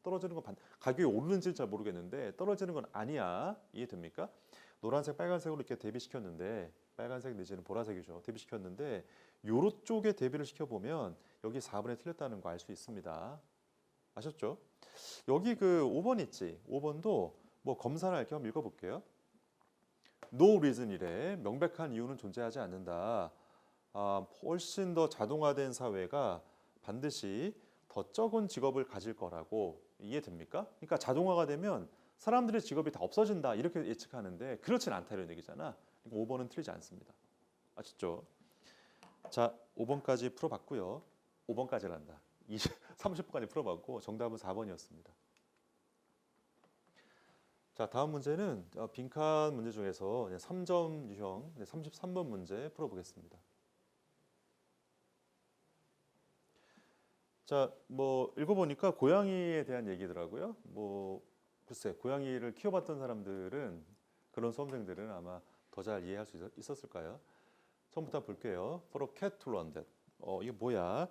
떨어지는 건 가격이 오르는지는 잘 모르겠는데 떨어지는 건 아니야. 이해됩니까? 노란색, 빨간색으로 이렇게 대비시켰는데 빨간색 내지는 보라색이죠. 대비시켰는데 요로 쪽에 대비를 시켜보면 여기 4번에 틀렸다는 거 알 수 있습니다. 아셨죠? 여기 그 5번 있지. 5번도 뭐 검사를 할 겸 읽어볼게요. No reason이래. 명백한 이유는 존재하지 않는다. 훨씬 더 자동화된 사회가 반드시 더 적은 직업을 가질 거라고 이해됩니까? 그러니까 자동화가 되면 사람들의 직업이 다 없어진다 이렇게 예측하는데 그렇진 않다 이런 얘기잖아. 그러니까 5번은 틀리지 않습니다. 아셨죠? 자, 5번까지 풀어봤고요. 5번까지란다. 30번까지 풀어봤고 정답은 4번이었습니다. 자, 다음 문제는 빈칸 문제 중에서 3점 유형 33번 문제 풀어보겠습니다. 자, 뭐 읽어보니까 고양이에 대한 얘기더라고요. 뭐 글쎄, 고양이를 키워봤던 사람들은 그런 수험생들은 아마 더 잘 이해할 수 있었을까요? 처음부터 볼게요. For a cat to run that. 이게 뭐야?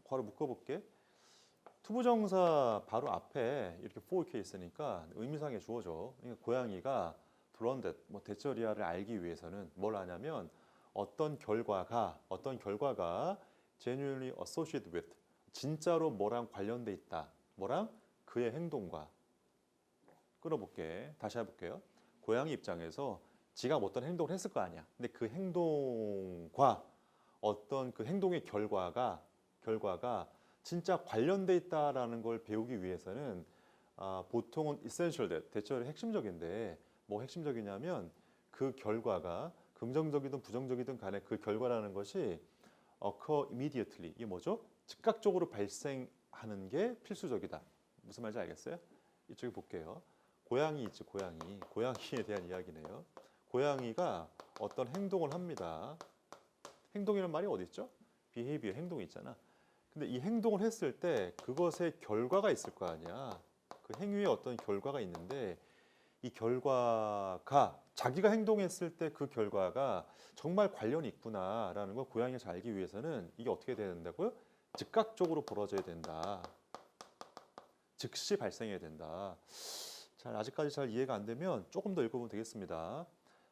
괄호 묶어볼게. 투부정사 바로 앞에 이렇게 for 이렇게 있으니까 의미상에 주어져. 그러니까 고양이가 블런댓 뭐 대처리아를 알기 위해서는 뭘 하냐면 어떤 결과가 genuinely associated with 진짜로 뭐랑 관련돼 있다. 뭐랑 그의 행동과 끌어볼게. 다시 해볼게요. 고양이 입장에서 지가 어떤 행동을 했을 거 아니야. 근데 그 행동과 어떤 그 행동의 결과가 진짜 관련돼 있다라는 걸 배우기 위해서는 보통은 essential 대처리 핵심적인데 뭐 핵심적이냐면 그 결과가 긍정적이든 부정적이든 간에 그 결과라는 것이 occur immediately 이게 뭐죠? 즉각적으로 발생하는 게 필수적이다. 무슨 말인지 알겠어요? 이쪽에 볼게요. 고양이 있지, 고양이에 대한 이야기네요. 고양이가 어떤 행동을 합니다. 행동이라는 말이 어디 있죠? behavior, 행동이 있잖아. 근데 이 행동을 했을 때 그것의 결과가 있을 거 아니야. 그 행위에 어떤 결과가 있는데 이 결과가 자기가 행동했을 때 그 결과가 정말 관련이 있구나라는 걸 고양이가 잘 알기 위해서는 이게 어떻게 돼야 된다고요? 즉각적으로 벌어져야 된다. 즉시 발생해야 된다. 아직까지 잘 이해가 안 되면 조금 더 읽어보면 되겠습니다.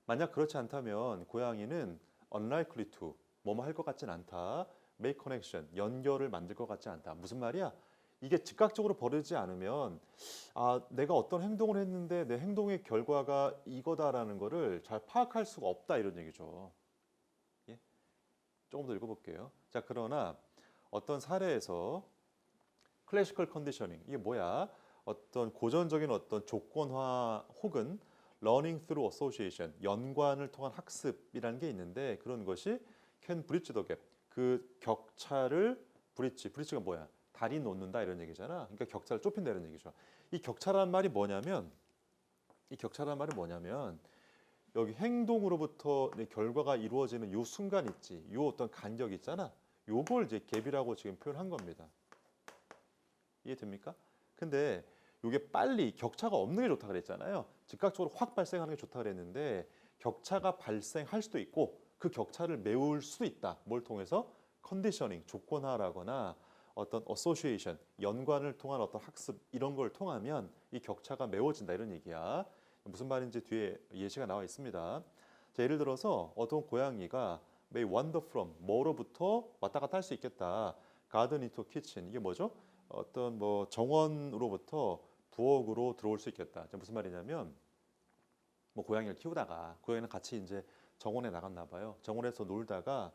만약 그렇지 않다면 고양이는 unlikely to 뭐뭐 할 것 같진 않다. make connection 연결을 만들 것 같지 않다. 무슨 말이야? 이게 즉각적으로 벌어지지 않으면 내가 어떤 행동을 했는데 내 행동의 결과가 이거다라는 거를 잘 파악할 수가 없다 이런 얘기죠. 예? 조금 더 읽어볼게요. 자, 그러나 어떤 사례에서 클래시컬 컨디셔닝 이게 뭐야? 어떤 고전적인 어떤 조건화 혹은 learning through association 연관을 통한 학습이라는 게 있는데 그런 것이 can bridge the gap 그 격차를 브리지가 뭐야? 다리 놓는다 이런 얘기잖아. 그러니까 격차를 좁힌다 이런 얘기죠. 이 격차라는 말이 뭐냐면 여기 행동으로부터 결과가 이루어지는 요 순간 있지. 요 어떤 간격 있잖아. 요걸 이제 갭이라고 지금 표현한 겁니다. 이해됩니까? 근데 요게 빨리 격차가 없는 게 좋다 그랬잖아요. 즉각적으로 확 발생하는 게 좋다 그랬는데 격차가 발생할 수도 있고 그 격차를 메울 수도 있다. 뭘 통해서? 컨디셔닝, 조건화라거나 어떤 어소시에이션, 연관을 통한 어떤 학습 이런 걸 통하면 이 격차가 메워진다 이런 얘기야. 무슨 말인지 뒤에 예시가 나와 있습니다. 자, 예를 들어서 어떤 고양이가 may wander from 뭐로부터 왔다 갔다 할 수 있겠다. garden into kitchen 이게 뭐죠? 어떤 뭐 정원으로부터 부엌으로 들어올 수 있겠다. 무슨 말이냐면 뭐 고양이를 키우다가 고양이는 같이 이제 정원에 나갔나 봐요. 정원에서 놀다가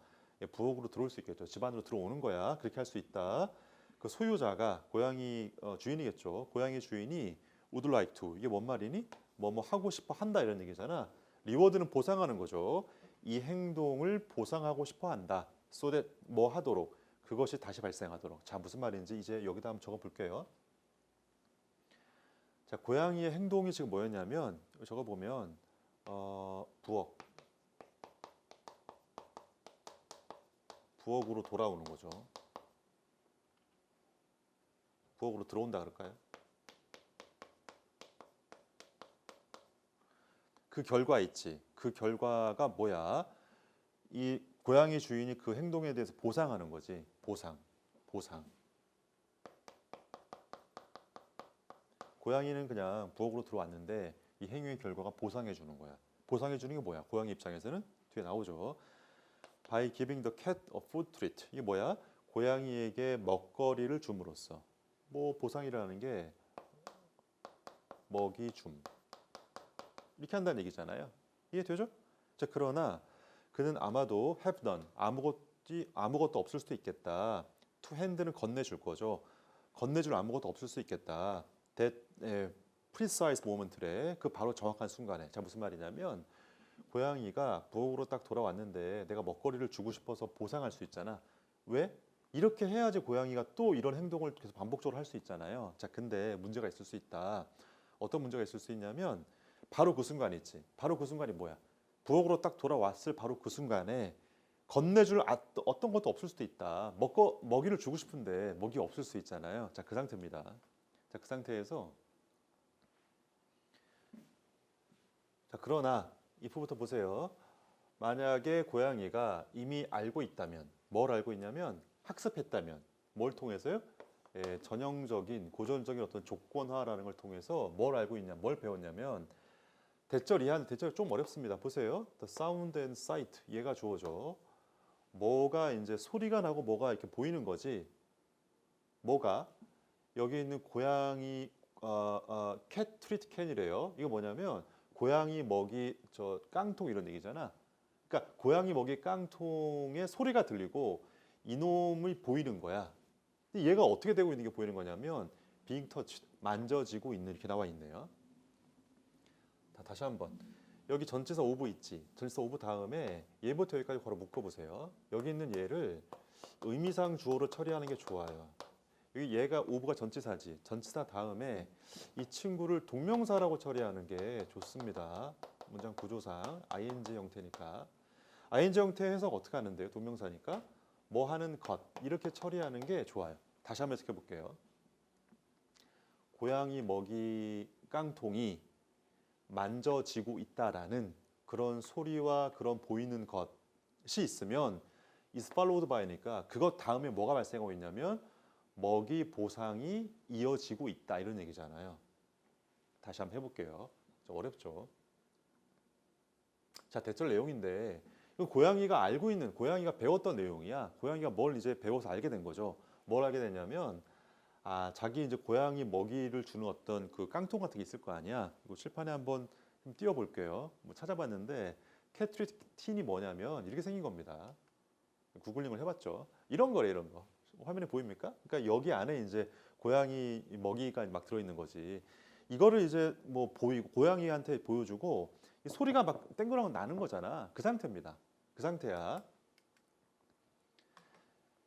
부엌으로 들어올 수 있겠죠. 집 안으로 들어오는 거야. 그렇게 할 수 있다. 그 소유자가 고양이 주인이겠죠. 고양이 주인이 would like to 이게 뭔 말이니? 뭐 하고 싶어 한다 이런 얘기잖아. 리워드는 보상하는 거죠. 이 행동을 보상하고 싶어 한다. so that 뭐 하도록 그것이 다시 발생하도록. 자, 무슨 말인지 이제 여기다 한번 적어 볼게요. 자, 고양이의 행동이 지금 뭐였냐면 적어 보면 부엌으로 돌아오는 거죠. 부엌으로 들어온다 그럴까요? 그 결과 있지. 그 결과가 뭐야? 이 고양이 주인이 그 행동에 대해서 보상하는 거지. 보상. 고양이는 그냥 부엌으로 들어왔는데 이 행위의 결과가 보상해 주는 거야. 보상해 주는 게 뭐야? 고양이 입장에서는 뒤에 나오죠. By giving the cat a food treat. 이게 뭐야? 고양이에게 먹거리를 줌으로써. 뭐 보상이라는 게 먹이 줌. 이렇게 한다는 얘기잖아요. 이해되죠? 자, 그러나 그는 아마도 have done 아무것도 없을 수도 있겠다. to hand는 건네줄 거죠. 건네줄 아무것도 없을 수 있겠다. that precise moment래 그 바로 정확한 순간에. 자, 무슨 말이냐면 고양이가 부엌으로 딱 돌아왔는데 내가 먹거리를 주고 싶어서 보상할 수 있잖아. 왜? 이렇게 해야지 고양이가 또 이런 행동을 계속 반복적으로 할 수 있잖아요. 자, 근데 문제가 있을 수 있다. 어떤 문제가 있을 수 있냐면 바로 그 순간 있지. 바로 그 순간이 뭐야? 부엌으로 딱 돌아왔을 바로 그 순간에 건네줄 어떤 것도 없을 수도 있다. 먹이를 주고 싶은데 먹이 없을 수 있잖아요. 자, 그 상태입니다. 자, 그 상태에서 자, 그러나 if부터 보세요. 만약에 고양이가 이미 알고 있다면 뭘 알고 있냐면 학습했다면 뭘 통해서요? 예, 전형적인 고전적인 어떤 조건화라는 걸 통해서 뭘 알고 있냐, 뭘 배웠냐면 대절 이하는 대절 좀 어렵습니다. 보세요. The sound and sight 얘가 주어져. 뭐가 이제 소리가 나고 뭐가 이렇게 보이는 거지. 뭐가 여기 있는 고양이 cat treat can이래요. 이거 뭐냐면 고양이 먹이 저 깡통 이런 얘기잖아. 그러니까 고양이 먹이 깡통의 소리가 들리고 이놈이 보이는 거야. 근데 얘가 어떻게 되고 있는 게 보이는 거냐면 being touched 만져지고 있는 이렇게 나와 있네요. 다시 한번 여기 전치사 오브 있지. 전치사 오브 다음에 얘부터 여기까지 걸어 묶어 보세요. 여기 있는 얘를 의미상 주어로 처리하는 게 좋아요. 여기 얘가 오브가 전치사지. 전치사 다음에 이 친구를 동명사라고 처리하는 게 좋습니다. 문장 구조상 ing 형태니까. ing 형태 해석 어떻게 하는데요? 동명사니까 뭐 하는 것 이렇게 처리하는 게 좋아요. 다시 한번 해석해 볼게요. 고양이 먹이 깡통이 만져지고 있다라는 그런 소리와 그런 보이는 것이 있으면 is followed by니까 그것 다음에 뭐가 발생하고 있냐면 먹이 보상이 이어지고 있다 이런 얘기잖아요. 다시 한번 해볼게요. 좀 어렵죠. 자, 대절 내용인데 이건 고양이가 알고 있는 고양이가 배웠던 내용이야. 고양이가 뭘 이제 배워서 알게 된 거죠. 뭘 알게 됐냐면 자기 이제 고양이 먹이를 주는 어떤 그 깡통 같은 게 있을 거 아니야. 이거 칠판에 한번 좀 띄워볼게요. 뭐 찾아봤는데 캐트리틴이 뭐냐면 이렇게 생긴 겁니다. 구글링을 해봤죠. 이런 거래 이런 거. 화면에 보입니까? 그러니까 여기 안에 이제 고양이 먹이가 막 들어있는 거지. 이거를 이제 뭐 보이고 고양이한테 보여주고 이 소리가 막 땡그랑 나는 거잖아. 그 상태입니다. 그 상태야.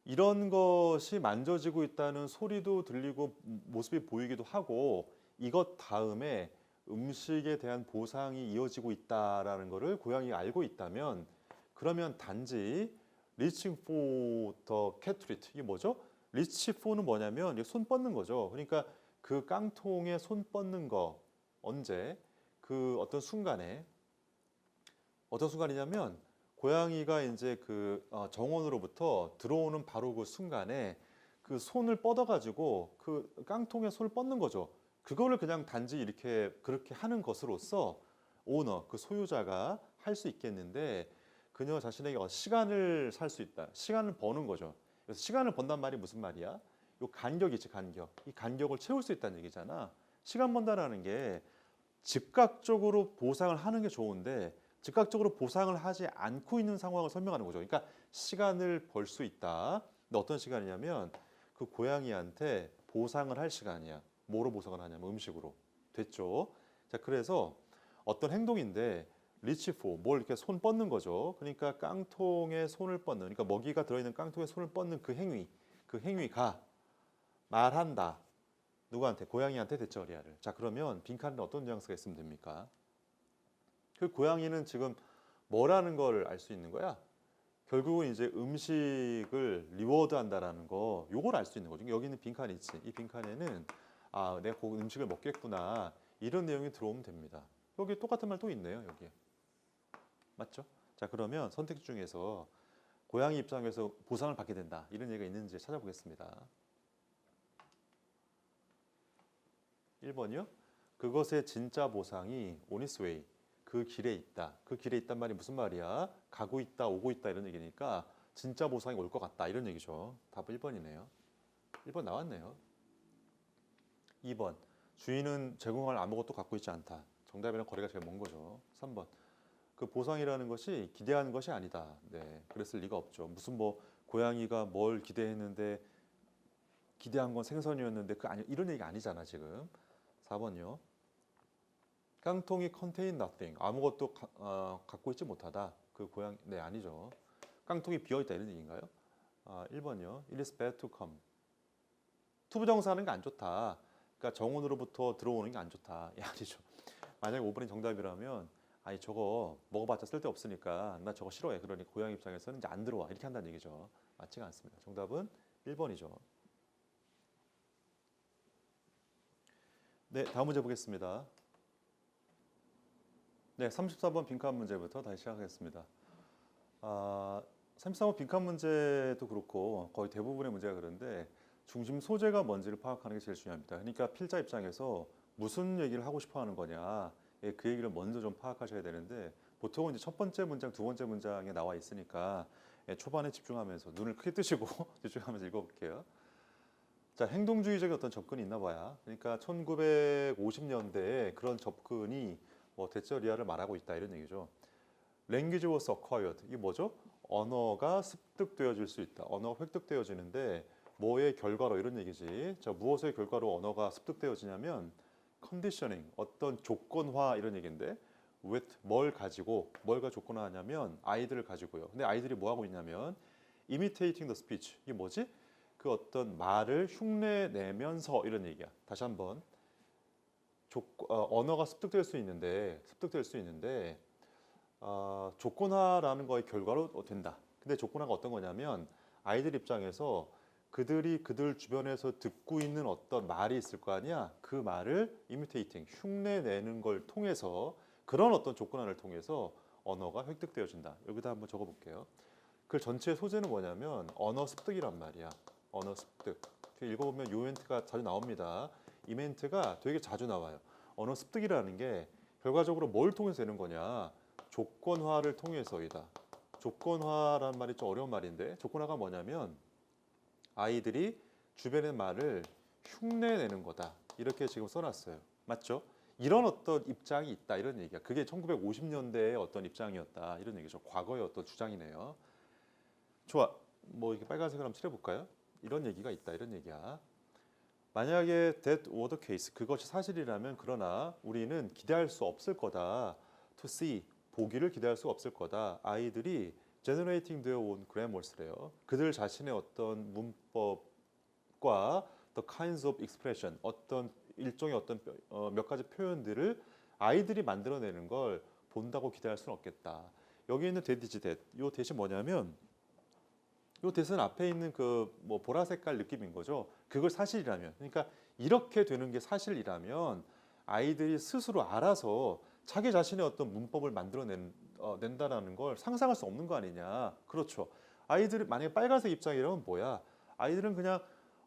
이런 것이 만져지고 있다는 소리도 들리고 모습이 보이기도 하고 이것 다음에 음식에 대한 보상이 이어지고 있다라는 것을 고양이가 알고 있다면 그러면 단지 reaching for the cat treat 이게 뭐죠? reach for는 뭐냐면 손 뻗는 거죠. 그러니까 그 깡통에 손 뻗는 거 언제 그 어떤 순간이냐면 고양이가 이제 그 정원으로부터 들어오는 바로 그 순간에 그 손을 뻗어가지고 그 깡통에 손을 뻗는 거죠. 그거를 그냥 단지 이렇게 그렇게 하는 것으로서 오너 그 소유자가 할 수 있겠는데 그녀 자신에게 시간을 살 수 있다. 시간을 버는 거죠. 그래서 시간을 번단 말이 무슨 말이야? 요 간격이 있지 간격. 이 간격을 채울 수 있다는 얘기잖아. 시간 번다라는 게 즉각적으로 보상을 하는 게 좋은데 즉각적으로 보상을 하지 않고 있는 상황을 설명하는 거죠. 그러니까 시간을 벌 수 있다. 근데 어떤 시간이냐면 그 고양이한테 보상을 할 시간이야. 뭐로 보상을 하냐면 음식으로. 됐죠? 자, 그래서 어떤 행동인데 리치포 뭘 이렇게 손 뻗는 거죠. 그러니까 깡통에 손을 뻗는 그러니까 먹이가 들어있는 깡통에 손을 뻗는 그 행위가 말한다. 누구한테? 고양이한테 대처리야를. 자, 그러면 빈칸에 어떤 뉘앙스가 있으면 됩니까? 그 고양이는 지금 뭐라는 걸 알 수 있는 거야? 결국은 이제 음식을 리워드한다라는 거, 요걸 알 수 있는 거죠. 여기는 빈칸이 있지. 이 빈칸에는 내가 그 음식을 먹겠구나 이런 내용이 들어오면 됩니다. 여기 똑같은 말 또 있네요. 여기에 맞죠? 자, 그러면 선택 중에서 고양이 입장에서 보상을 받게 된다 이런 얘기가 있는지 찾아보겠습니다. 1번이요. 그것의 진짜 보상이 on its way 그 길에 있다. 그 길에 있단 말이 무슨 말이야? 가고 있다, 오고 있다 이런 얘기니까 진짜 보상이 올 것 같다 이런 얘기죠. 답은 1번이네요. 1번 나왔네요. 2번 주인은 제공할 아무것도 갖고 있지 않다. 정답이랑 거리가 제일 먼 거죠. 3번 그 보상이라는 것이 기대한 것이 아니다. 네, 그랬을 리가 없죠. 무슨 뭐 고양이가 뭘 기대했는데 기대한 건 생선이었는데 그 아니 이런 얘기가 아니잖아 지금. 4번요. 깡통이 contain nothing 아무것도 갖고 있지 못하다. 그 고양이 네 아니죠. 깡통이 비어 있다 이런 얘기인가요? 1번요. It is bad to come. 투부정사하는 게 안 좋다. 그러니까 정원으로부터 들어오는 게 안 좋다. 예, 아니죠. 만약에 5번이 정답이라면 아니 저거 먹어봤자 쓸데없으니까 나 저거 싫어해. 그러니 고양이 입장에서는 이제 안 들어와. 이렇게 한다는 얘기죠. 맞지가 않습니다. 정답은 1번이죠. 네, 다음 문제 보겠습니다. 네, 34번 빈칸 문제부터 다시 시작하겠습니다. 335 빈칸 문제도 그렇고 거의 대부분의 문제가 그런데 중심 소재가 뭔지를 파악하는 게 제일 중요합니다. 그러니까 필자 입장에서 무슨 얘기를 하고 싶어 하는 거냐, 예, 그 얘기를 먼저 좀 파악하셔야 되는데 보통은 이제 첫 번째 문장, 두 번째 문장에 나와 있으니까 예, 초반에 집중하면서 눈을 크게 뜨시고 집중하면서 읽어볼게요. 자, 행동주의적인 어떤 접근이 있나 봐야. 그러니까 1950년대에 그런 접근이 뭐 대처리아를 말하고 있다 이런 얘기죠. Language was acquired. 이게 뭐죠? 언어가 습득되어질 수 있다. 언어가 획득되어지는데 뭐의 결과로 이런 얘기지. 자, 무엇의 결과로 언어가 습득되어지냐면 conditioning, 어떤 조건화 이런 얘기인데 with 뭘 가지고 뭘가 조건화하냐면 아이들을 가지고요. 근데 아이들이 뭐 하고 있냐면 imitating the speech. 이게 뭐지? 그 어떤 말을 흉내 내면서 이런 얘기야. 다시 한번 언어가 습득될 수 있는데 조건화라는 거의 결과로 된다. 근데 조건화가 어떤 거냐면 아이들 입장에서 그들이 그들 주변에서 듣고 있는 어떤 말이 있을 거 아니야. 그 말을 imitating, 흉내 내는 걸 통해서 그런 어떤 조건화를 통해서 언어가 획득되어진다. 여기다 한번 적어볼게요. 그 전체 소재는 뭐냐면 언어 습득이란 말이야. 언어 습득. 읽어보면 요 멘트가 자주 나옵니다. 이 멘트가 되게 자주 나와요. 언어 습득이라는 게 결과적으로 뭘 통해서 되는 거냐? 조건화를 통해서이다. 조건화라는 말이 좀 어려운 말인데 조건화가 뭐냐면 아이들이 주변의 말을 흉내내는 거다. 이렇게 지금 써놨어요. 맞죠? 이런 어떤 입장이 있다. 이런 얘기야. 그게 1950년대의 어떤 입장이었다. 이런 얘기죠. 과거의 어떤 주장이네요. 좋아. 뭐 이렇게 빨간색으로 한번 칠해볼까요? 이런 얘기가 있다. 이런 얘기야. 만약에 that were the case, 그것이 사실이라면 그러나 우리는 기대할 수 없을 거다. to see, 보기를 기대할 수 없을 거다. 아이들이 generating their own grammars래요. 그들 자신의 어떤 문법과 the kinds of expression, 어떤 일종의 어떤 몇 가지 표현들을 아이들이 만들어내는 걸 본다고 기대할 수는 없겠다. 여기 있는 that이지 that. 요 that이 뭐냐면 요 that은 앞에 있는 그 뭐 보라 색깔 느낌인 거죠. 그걸 사실이라면, 그러니까 이렇게 되는 게 사실이라면 아이들이 스스로 알아서 자기 자신의 어떤 문법을 낸다라는 걸 상상할 수 없는 거 아니냐. 그렇죠. 아이들이 만약에 빨간색 입장이라면 뭐야? 아이들은 그냥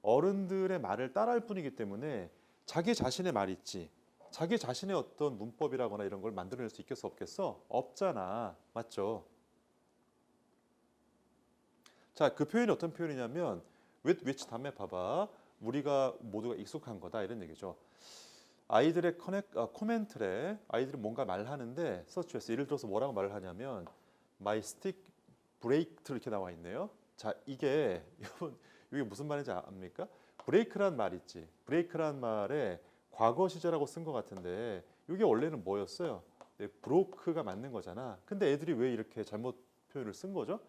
어른들의 말을 따라할 뿐이기 때문에 자기 자신의 말 있지. 자기 자신의 어떤 문법이라거나 이런 걸 만들어낼 수 있겠어 없겠어? 없잖아. 맞죠? 자, 그 표현이 어떤 표현이냐면 with which 다음에 봐봐. 우리가 모두가 익숙한 거다 이런 얘기죠. 아이들의 코멘트래 아이들이 뭔가 말하는데 서치해서 예를 들어서 뭐라고 말을 하냐면 my stick breaked 이렇게 나와 있네요. 자, 이게 여러분 이게 무슨 말인지 압니까? 브레이크란 말 있지. 브레이크란 말에 과거 시제라고 쓴 것 같은데 이게 원래는 뭐였어요? 네, 브로크가 맞는 거잖아. 근데 애들이 왜 이렇게 잘못 표현을 쓴 거죠?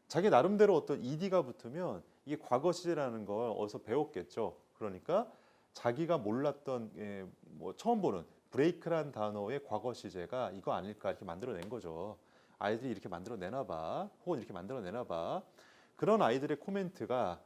자기 나름대로 어떤 ed가 붙으면 이게 과거 시제라는 걸 어디서 배웠겠죠. 그러니까 자기가 몰랐던 뭐 처음 보는 브레이크란 단어의 과거 시제가 이거 아닐까 이렇게 만들어낸 거죠. 아이들이 이렇게 만들어내나 봐. 혹은 이렇게 만들어내나 봐. 그런 아이들의 코멘트가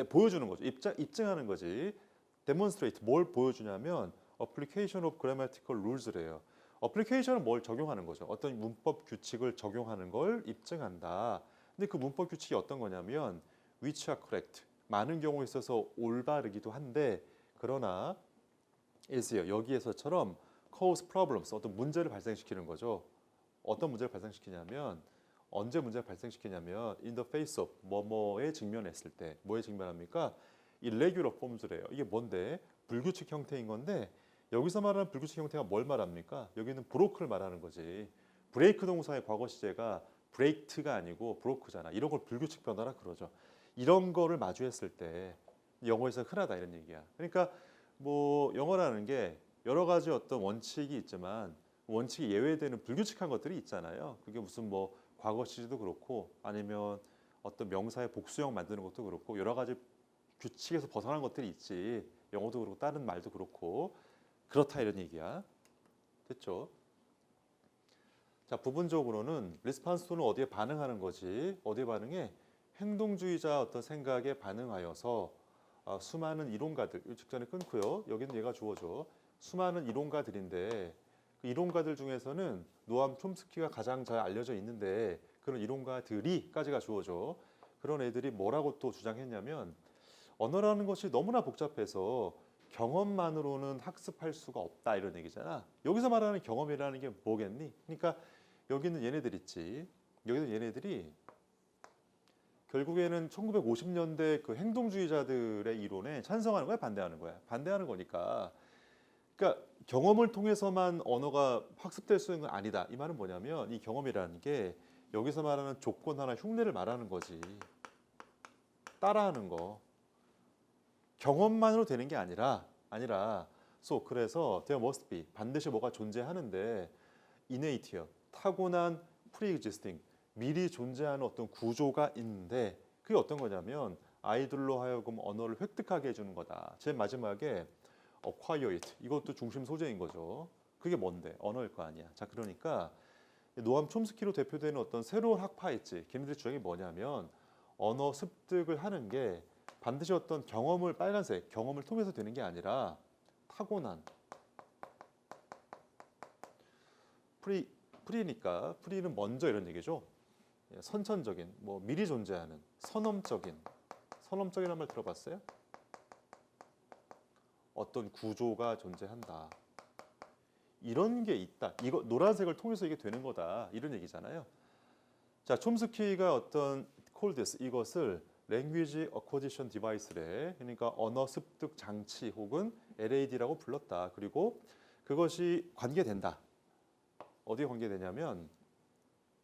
보여주는 거죠. 입증하는 거지. demonstrate 뭘 보여주냐면 application of grammatical rules래요. 어플리케이션은 뭘 적용하는 거죠. 어떤 문법 규칙을 적용하는 걸 입증한다. 근데 그 문법 규칙이 어떤 거냐면 which are correct. 많은 경우에 있어서 올바르기도 한데 그러나 is요. 여기에서처럼 cause problems. 어떤 문제를 발생시키는 거죠. 어떤 문제를 발생시키냐면 언제 문제를 발생시키냐면 in the face of 뭐뭐에 직면했을 때 뭐에 직면합니까? irregular forms래요. 이게 뭔데? 불규칙 형태인 건데 여기서 말하는 불규칙 형태가 뭘 말합니까? 여기는 브로크를 말하는 거지. 브레이크 동사의 과거 시제가 브레이크가 아니고 브로크잖아. 이런 걸 불규칙 변화라 그러죠. 이런 거를 마주했을 때 영어에서 흔하다 이런 얘기야. 그러니까 뭐 영어라는 게 여러 가지 어떤 원칙이 있지만 원칙이 예외되는 불규칙한 것들이 있잖아요. 그게 무슨 뭐 과거 시제도 그렇고 아니면 어떤 명사의 복수형 만드는 것도 그렇고 여러 가지 규칙에서 벗어난 것들이 있지. 영어도 그렇고 다른 말도 그렇고 그렇다 이런 얘기야. 됐죠? 자, 부분적으로는 리스판스는 어디에 반응하는 거지? 어디에 반응해? 행동주의자 어떤 생각에 반응하여서 수많은 이론가들, 직전에 끊고요. 여기는 얘가 주어져. 수많은 이론가들인데 그 이론가들 중에서는 노암 촘스키가 가장 잘 알려져 있는데 그 그런 이론가들이까지가 주어져. 그런 애들이 뭐라고 또 주장했냐면 언어라는 것이 너무나 복잡해서 경험만으로는 학습할 수가 없다 이런 얘기잖아. 여기서 말하는 경험이라는 게 뭐겠니? 그러니까 여기는 얘네들 있지. 여기는 얘네들이 결국에는 1950년대 그 행동주의자들의 이론에 찬성하는 거야, 반대하는 거야? 반대하는 거니까. 그러니까 경험을 통해서만 언어가 학습될 수 있는 건 아니다. 이 말은 뭐냐면 이 경험이라는 게 여기서 말하는 조건 하나 흉내를 말하는 거지. 따라하는 거. 경험만으로 되는 게 아니라 그래서 there must be 반드시 뭐가 존재하는데 innate요. 타고난 pre-existing 미리 존재하는 어떤 구조가 있는데 그게 어떤 거냐면 아이들로 하여금 언어를 획득하게 해주는 거다. 제일 마지막에 acquire it 이것도 중심 소재인 거죠. 그게 뭔데? 언어일 거 아니야. 자 그러니까 노암 촘스키로 대표되는 어떤 새로운 학파 있지. 걔네들 주장이 뭐냐면 언어 습득을 하는 게 반드시 어떤 경험을 빨간색 경험을 통해서 되는 게 아니라 타고난 프리니까 프리는 먼저 이런 얘기죠. 선천적인 뭐 미리 존재하는 선험적인 말 들어봤어요? 어떤 구조가 존재한다. 이런 게 있다. 이거 노란색을 통해서 이게 되는 거다. 이런 얘기잖아요. 자, 촘스키가 어떤 call this 이것을 language acquisition device래. 그러니까 언어 습득 장치 혹은 LAD라고 불렀다. 그리고 그것이 관계된다. 어디에 관계되냐면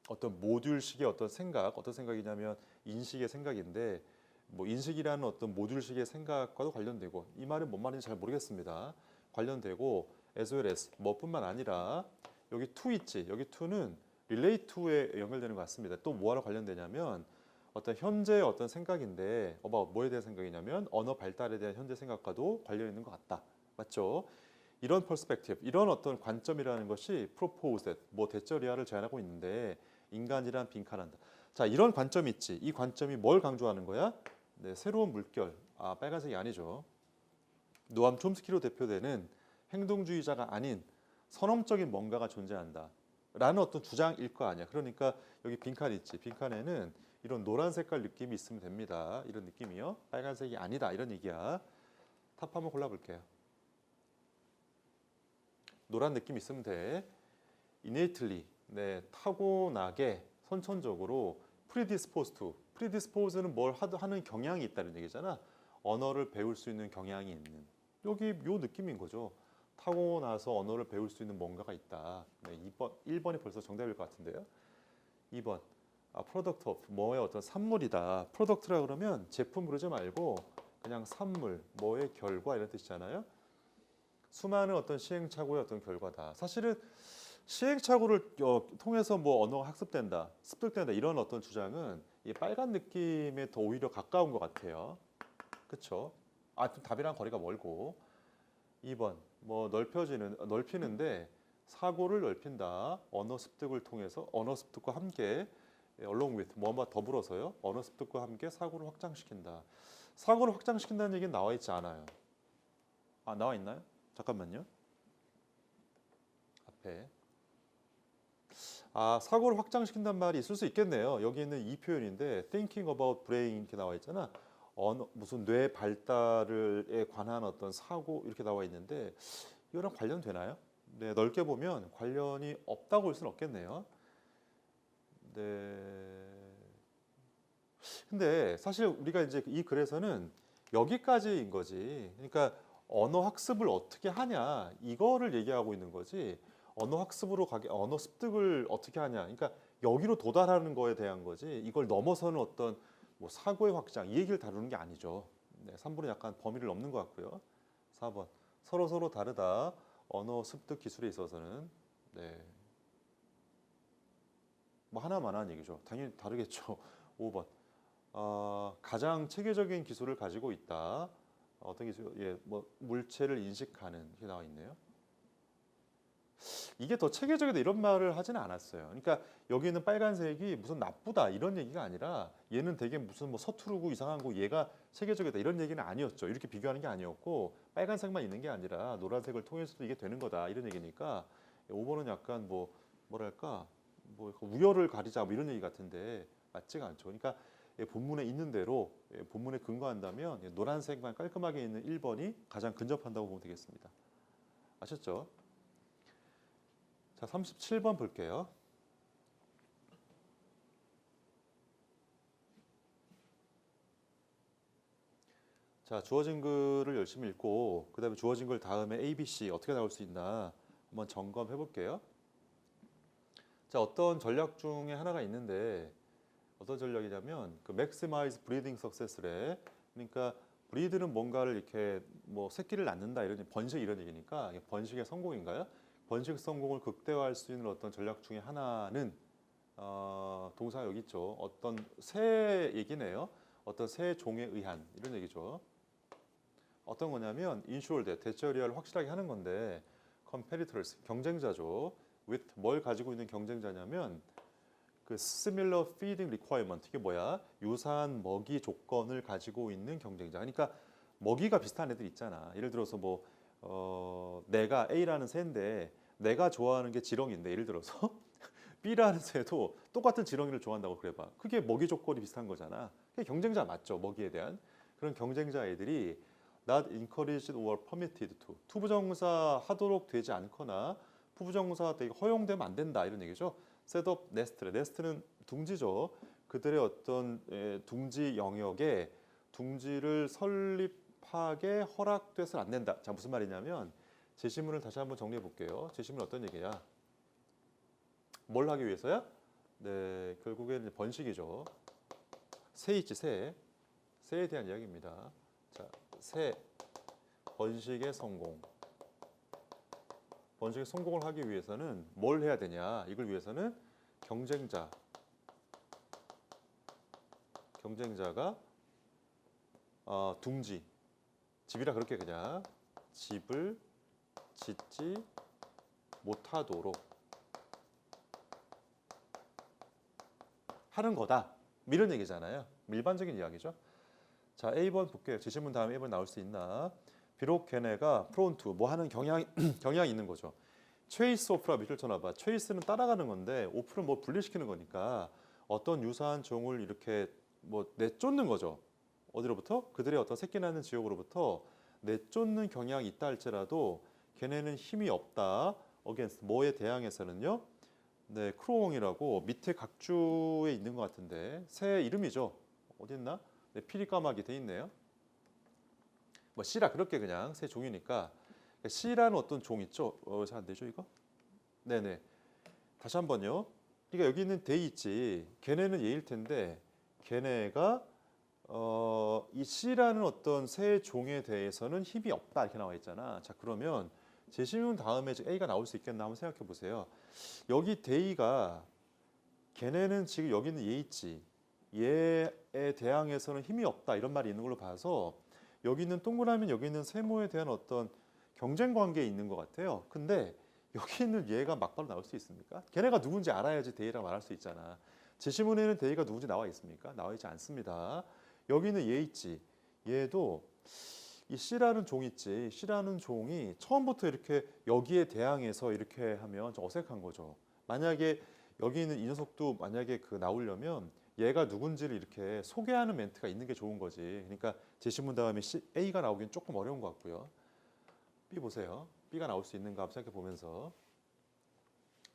어떤 모듈식의 어떤 생각이냐면 인식의 생각인데 뭐 인식이라는 어떤 모듈식의 생각과도 관련되고 이 말은 뭔 말인지 잘 모르겠습니다. 관련되고 as well as 뭐뿐만 아니라 여기 to 있지. 여기 to는 relate to에 연결되는 것 같습니다. 또 뭐하러 관련되냐면 어떤 현재의 어떤 생각인데 뭐에 대한 생각이냐면 언어 발달에 대한 현재 생각과도 관련 있는 것 같다. 맞죠? 이런 perspective, 이런 어떤 관점이라는 것이 proposed, 뭐 대절이야를 제안하고 있는데 인간이란 빈칸한다. 자, 이런 관점이 있지. 이 관점이 뭘 강조하는 거야? 네, 새로운 물결. 빨간색이 아니죠. 노암 촘스키로 대표되는 행동주의자가 아닌 선험적인 뭔가가 존재한다. 라는 어떤 주장일 거 아니야. 그러니까 여기 빈칸 있지. 빈칸에는 이런 노란 색깔 느낌이 있으면 됩니다. 이런 느낌이요. 빨간색이 아니다. 이런 얘기야. 탑 한번 골라볼게요. 노란 느낌 있으면 돼. innately, 네, 타고나게 선천적으로 predisposed to. predisposed는 뭘 하는 경향이 있다는 얘기잖아. 언어를 배울 수 있는 경향이 있는. 여기 요 느낌인 거죠. 타고나서 언어를 배울 수 있는 뭔가가 있다. 네, 1번이 벌써 정답일 것 같은데요. 2번. product of 뭐의 어떤 산물이다. product라 그러면 제품 그러지 말고 그냥 산물, 뭐의 결과 이런 뜻이잖아요. 수많은 어떤 시행착오의 어떤 결과다. 사실은 시행착오를 통해서 뭐 언어가 학습된다, 습득된다 이런 어떤 주장은 이 빨간 느낌에 더 오히려 가까운 것 같아요. 그렇죠? 좀 답이랑 거리가 멀고 2번 뭐 넓히는데 사고를 넓힌다. 언어 습득을 통해서 언어 습득과 함께 along with 뭐와 더불어서요. 언어 습득과 함께 사고를 확장시킨다. 사고를 확장시킨다는 얘기는 나와 있지 않아요. 나와 있나요? 잠깐만요. 앞에 사고를 확장시킨다는 말이 있을 수 있겠네요. 여기 있는 이 표현인데 thinking about brain 이렇게 나와 있잖아. 무슨 뇌 발달에 관한 어떤 사고 이렇게 나와 있는데 이거랑 관련되나요? 네, 넓게 보면 관련이 없다고 볼 수는 없겠네요. 네. 근데 사실 우리가 이제 이 글에서는 여기까지인 거지. 그러니까 언어 학습을 어떻게 하냐 이거를 얘기하고 있는 거지. 언어 학습으로 언어 습득을 어떻게 하냐. 그러니까 여기로 도달하는 거에 대한 거지. 이걸 넘어서는 어떤 뭐 사고의 확장 이 얘기를 다루는 게 아니죠. 네, 3번은 약간 범위를 넘는 것 같고요. 4번 서로 다르다. 언어 습득 기술에 있어서는 네. 뭐 하나만한 얘기죠. 당연히 다르겠죠. 5번 가장 체계적인 기술을 가지고 있다. 어떤 기술? 뭐 물체를 인식하는 게 나와 있네요. 이게 더 체계적이다 이런 말을 하지는 않았어요. 그러니까 여기 있는 빨간색이 무슨 나쁘다 이런 얘기가 아니라 얘는 되게 무슨 뭐 서투르고 이상한 거 얘가 체계적이다 이런 얘기는 아니었죠. 이렇게 비교하는 게 아니었고 빨간색만 있는 게 아니라 노란색을 통해서도 이게 되는 거다 이런 얘기니까 5번은 약간 뭐랄까 뭐 우열을 가리자 뭐 이런 얘기 같은데 맞지가 않죠. 그러니까 본문에 있는 대로 본문에 근거한다면 노란색만 깔끔하게 있는 1번이 가장 근접한다고 보면 되겠습니다. 아셨죠? 자, 37번 볼게요. 자, 주어진 글을 열심히 읽고 그다음에 주어진 글 다음에 A, B, C 어떻게 나올 수 있나 한번 점검해 볼게요. 자, 어떤 전략 중에 하나가 있는데 어떤 전략이냐면 그 maximize breeding success래. 그러니까 브리드는 뭔가를 이렇게 뭐 새끼를 낳는다 이런 번식 이런 얘기니까 이게 번식의 성공인가요? 번식 성공을 극대화할 수 있는 어떤 전략 중에 하나는 동사가 여기 있죠. 어떤 새 얘기네요. 어떤 새 종에 의한 이런 얘기죠. 어떤 거냐면 ensure that 대처리얼을 확실하게 하는 건데 competitors 경쟁자죠. with 뭘 가지고 있는 경쟁자냐면 그 similar feeding requirement 이게 뭐야? 유사한 먹이 조건을 가지고 있는 경쟁자. 그러니까 먹이가 비슷한 애들 있잖아. 예를 들어서 뭐 내가 A라는 새인데 내가 좋아하는 게 지렁이인데 예를 들어서 B라는 새도 똑같은 지렁이를 좋아한다고 그래봐. 그게 먹이 조건이 비슷한 거잖아. 그게 경쟁자 맞죠? 먹이에 대한 그런 경쟁자 애들이 not encouraged or permitted to 투부정사 하도록 되지 않거나 부부정사가 되게 허용되면 안 된다 이런 얘기죠. set up nest래. nest는 둥지죠. 그들의 어떤 둥지 영역에 둥지를 설립하게 허락돼서는 안 된다. 자, 무슨 말이냐면 제시문을 다시 한번 정리해 볼게요. 제시문 어떤 얘기야? 뭘 하기 위해서야? 네, 결국에는 번식이죠. 새 있지, 새. 새에 대한 이야기입니다. 자, 새 번식의 성공. 번식의 성공을 하기 위해서는 뭘 해야 되냐? 이걸 위해서는 경쟁자가 둥지, 집이라 그렇게 그냥 집을 짓지 못하도록 하는 거다. 이런 얘기잖아요. 일반적인 이야기죠. 자, A번 볼게요. 제시문 다음에 A번 나올 수 있나? 비록 걔네가 프론트 뭐 하는 경향이 있는 거죠. 체이스 오프라 밑줄 쳐놔봐. 체이스는 따라가는 건데 오프는 뭐 분리시키는 거니까 어떤 유사한 종을 이렇게 뭐 내쫓는 거죠. 어디로부터? 그들의 어떤 새끼 낳는 지역으로부터 내쫓는 경향이 있다 할지라도 걔네는 힘이 없다. against 뭐에 대항해서는요? 네, 크로옹이라고 밑에 각주에 있는 것 같은데 새 이름이죠. 어디 있나? 네, 피리 까마귀 돼 있네요. 뭐 C라 그렇게 그냥 새 종이니까 C라는 어떤 종 있죠. 잘 안 되죠 이거? 네네. 다시 한번요. 그러니까 여기 있는 돼 있지. 걔네는 얘일 텐데 걔네가 이 C라는 어떤 새 종에 대해서는 힘이 없다 이렇게 나와 있잖아. 자, 그러면 제시문 다음에 A가 나올 수 있겠나 한번 생각해 보세요. 여기 데이가 걔네는 지금 여기 있는 얘 있지. 얘에 대항해서는 힘이 없다 이런 말이 있는 걸로 봐서 여기 있는 동그라미 여기 있는 세모에 대한 어떤 경쟁 관계에 있는 것 같아요. 근데 여기 있는 얘가 막바로 나올 수 있습니까? 걔네가 누군지 알아야지 데이라고 말할 수 있잖아. 제시문에는 데이가 누군지 나와 있습니까? 나와 있지 않습니다. 여기 있는 얘 있지. 얘도 이 C라는 종 있지. C라는 종이 처음부터 이렇게 여기에 대항해서 이렇게 하면 좀 어색한 거죠. 만약에 여기 있는 이 녀석도 만약에 그 나오려면 얘가 누군지를 이렇게 소개하는 멘트가 있는 게 좋은 거지. 그러니까 제시문 다음에 A가 나오긴 조금 어려운 것 같고요. B 보세요. B가 나올 수 있는가 한번 생각해 보면서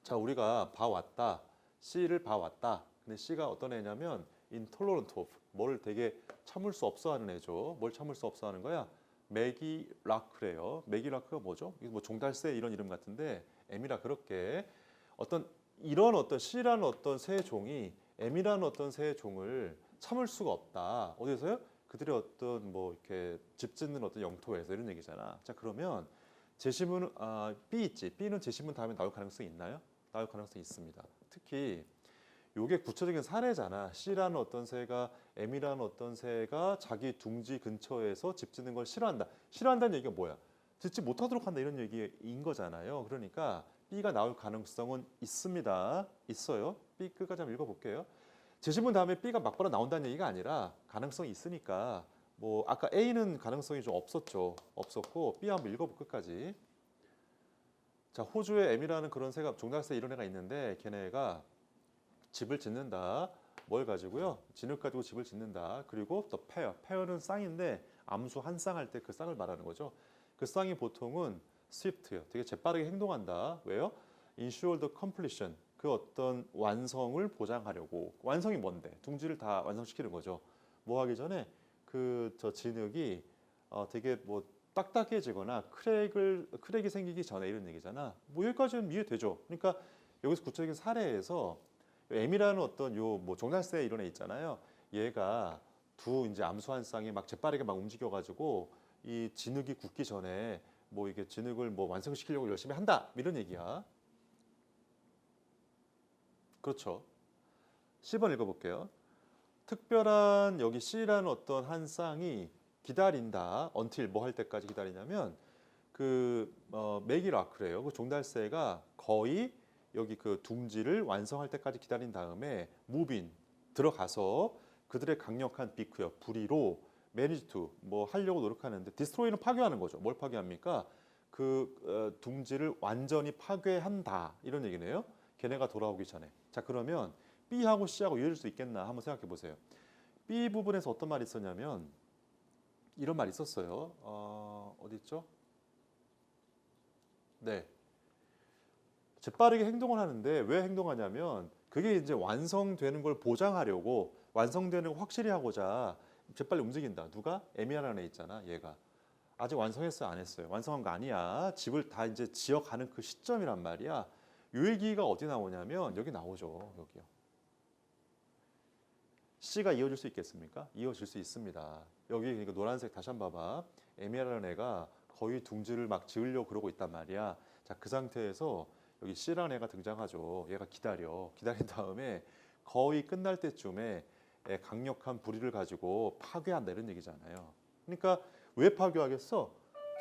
자, 우리가 봐왔다. C를 봐왔다. 근데 C가 어떤 애냐면 intolerant of 뭘 되게 참을 수 없어 하는 애죠. 뭘 참을 수 없어 하는 거야? 맥이 라크래요. 맥이 라크가 뭐죠? 이거 뭐 종달새 이런 이름 같은데 M이라 그렇게 어떤 이런 어떤 C라는 어떤 새 종이 M이라는 어떤 새 종을 참을 수가 없다. 어디서요? 그들의 어떤 뭐 이렇게 집 짓는 어떤 영토에서 이런 얘기잖아. 자, 그러면 제시문은 B 있지. B는 제시문 다음에 나올 가능성이 있나요? 나올 가능성이 있습니다. 특히 요게 구체적인 사례잖아. C라는 어떤 새가 M이라는 어떤 새가 자기 둥지 근처에서 집 짓는 걸 싫어한다. 싫어한다는 얘기가 뭐야? 짓지 못하도록 한다 이런 얘기인 거잖아요. 그러니까 B가 나올 가능성은 있습니다. 있어요. B 끝까지 한번 읽어볼게요. 제시문 다음에 B가 막바로 나온다는 얘기가 아니라 가능성이 있으니까 뭐 아까 A는 가능성이 좀 없었죠. 없었고 B 한번 읽어볼 끝까지. 자, 호주에 M이라는 그런 새가 종달새 이런 애가 있는데 걔네가 집을 짓는다. 뭘 가지고요? 진흙 가지고 집을 짓는다. 그리고 또 페어는 쌍인데 암수 한 쌍 할 때 그 쌍을 말하는 거죠. 그 쌍이 보통은 swift요. 되게 재빠르게 행동한다. 왜요? ensure the completion. 그 어떤 완성을 보장하려고. 완성이 뭔데? 둥지를 다 완성시키는 거죠. 뭐 하기 전에 그 저 진흙이 되게 뭐 딱딱해지거나 크랙이 생기기 전에 이런 얘기잖아. 뭐 여기까지는 이해되죠. 그러니까 여기서 구체적인 사례에서 M이라는 어떤 요 뭐 종달새 이런 애 있잖아요. 얘가 두 이제 암수 한 쌍이 막 재빠르게 막 움직여가지고 이 진흙이 굳기 전에 뭐 이게 진흙을 뭐 완성시키려고 열심히 한다 이런 얘기야. 그렇죠. 10번 읽어볼게요. 특별한 여기 C라는 어떤 한 쌍이 기다린다. until 뭐 할 때까지 기다리냐면 그 make it arc래요. 그 종달새가 거의 여기 그 둥지를 완성할 때까지 기다린 다음에 move in 들어가서 그들의 강력한 비크요 불의로 manage to 뭐 하려고 노력하는데 destroy는 파괴하는 거죠. 뭘 파괴합니까? 그 둥지를 완전히 파괴한다 이런 얘기네요. 걔네가 돌아오기 전에. 자 그러면 B하고 C하고 이어질 수 있겠나 한번 생각해 보세요. B 부분에서 어떤 말이 있었냐면 이런 말이 있었어요. 어디 있죠? 네. 재빠르게 행동을 하는데 왜 행동하냐면 그게 이제 완성되는 걸 보장하려고 완성되는 걸 확실히 하고자 재빨리 움직인다. 누가? 에미아라는 애 있잖아. 얘가. 아직 완성했어요? 안 했어요? 완성한 거 아니야. 집을 다 이제 지어가는 그 시점이란 말이야. 요 얘기가 어디 나오냐면 여기 나오죠. 여기요. C가 이어질 수 있겠습니까? 이어질 수 있습니다. 여기 그러니까 노란색 다시 한번 봐봐. 에미라는 애가 거의 둥지를 막 지으려고 그러고 있단 말이야. 자, 그 상태에서 여기 C라는 애가 등장하죠. 얘가 기다린 다음에 거의 끝날 때쯤에 강력한 불의를 가지고 파괴한다 이런 얘기잖아요. 그러니까 왜 파괴하겠어?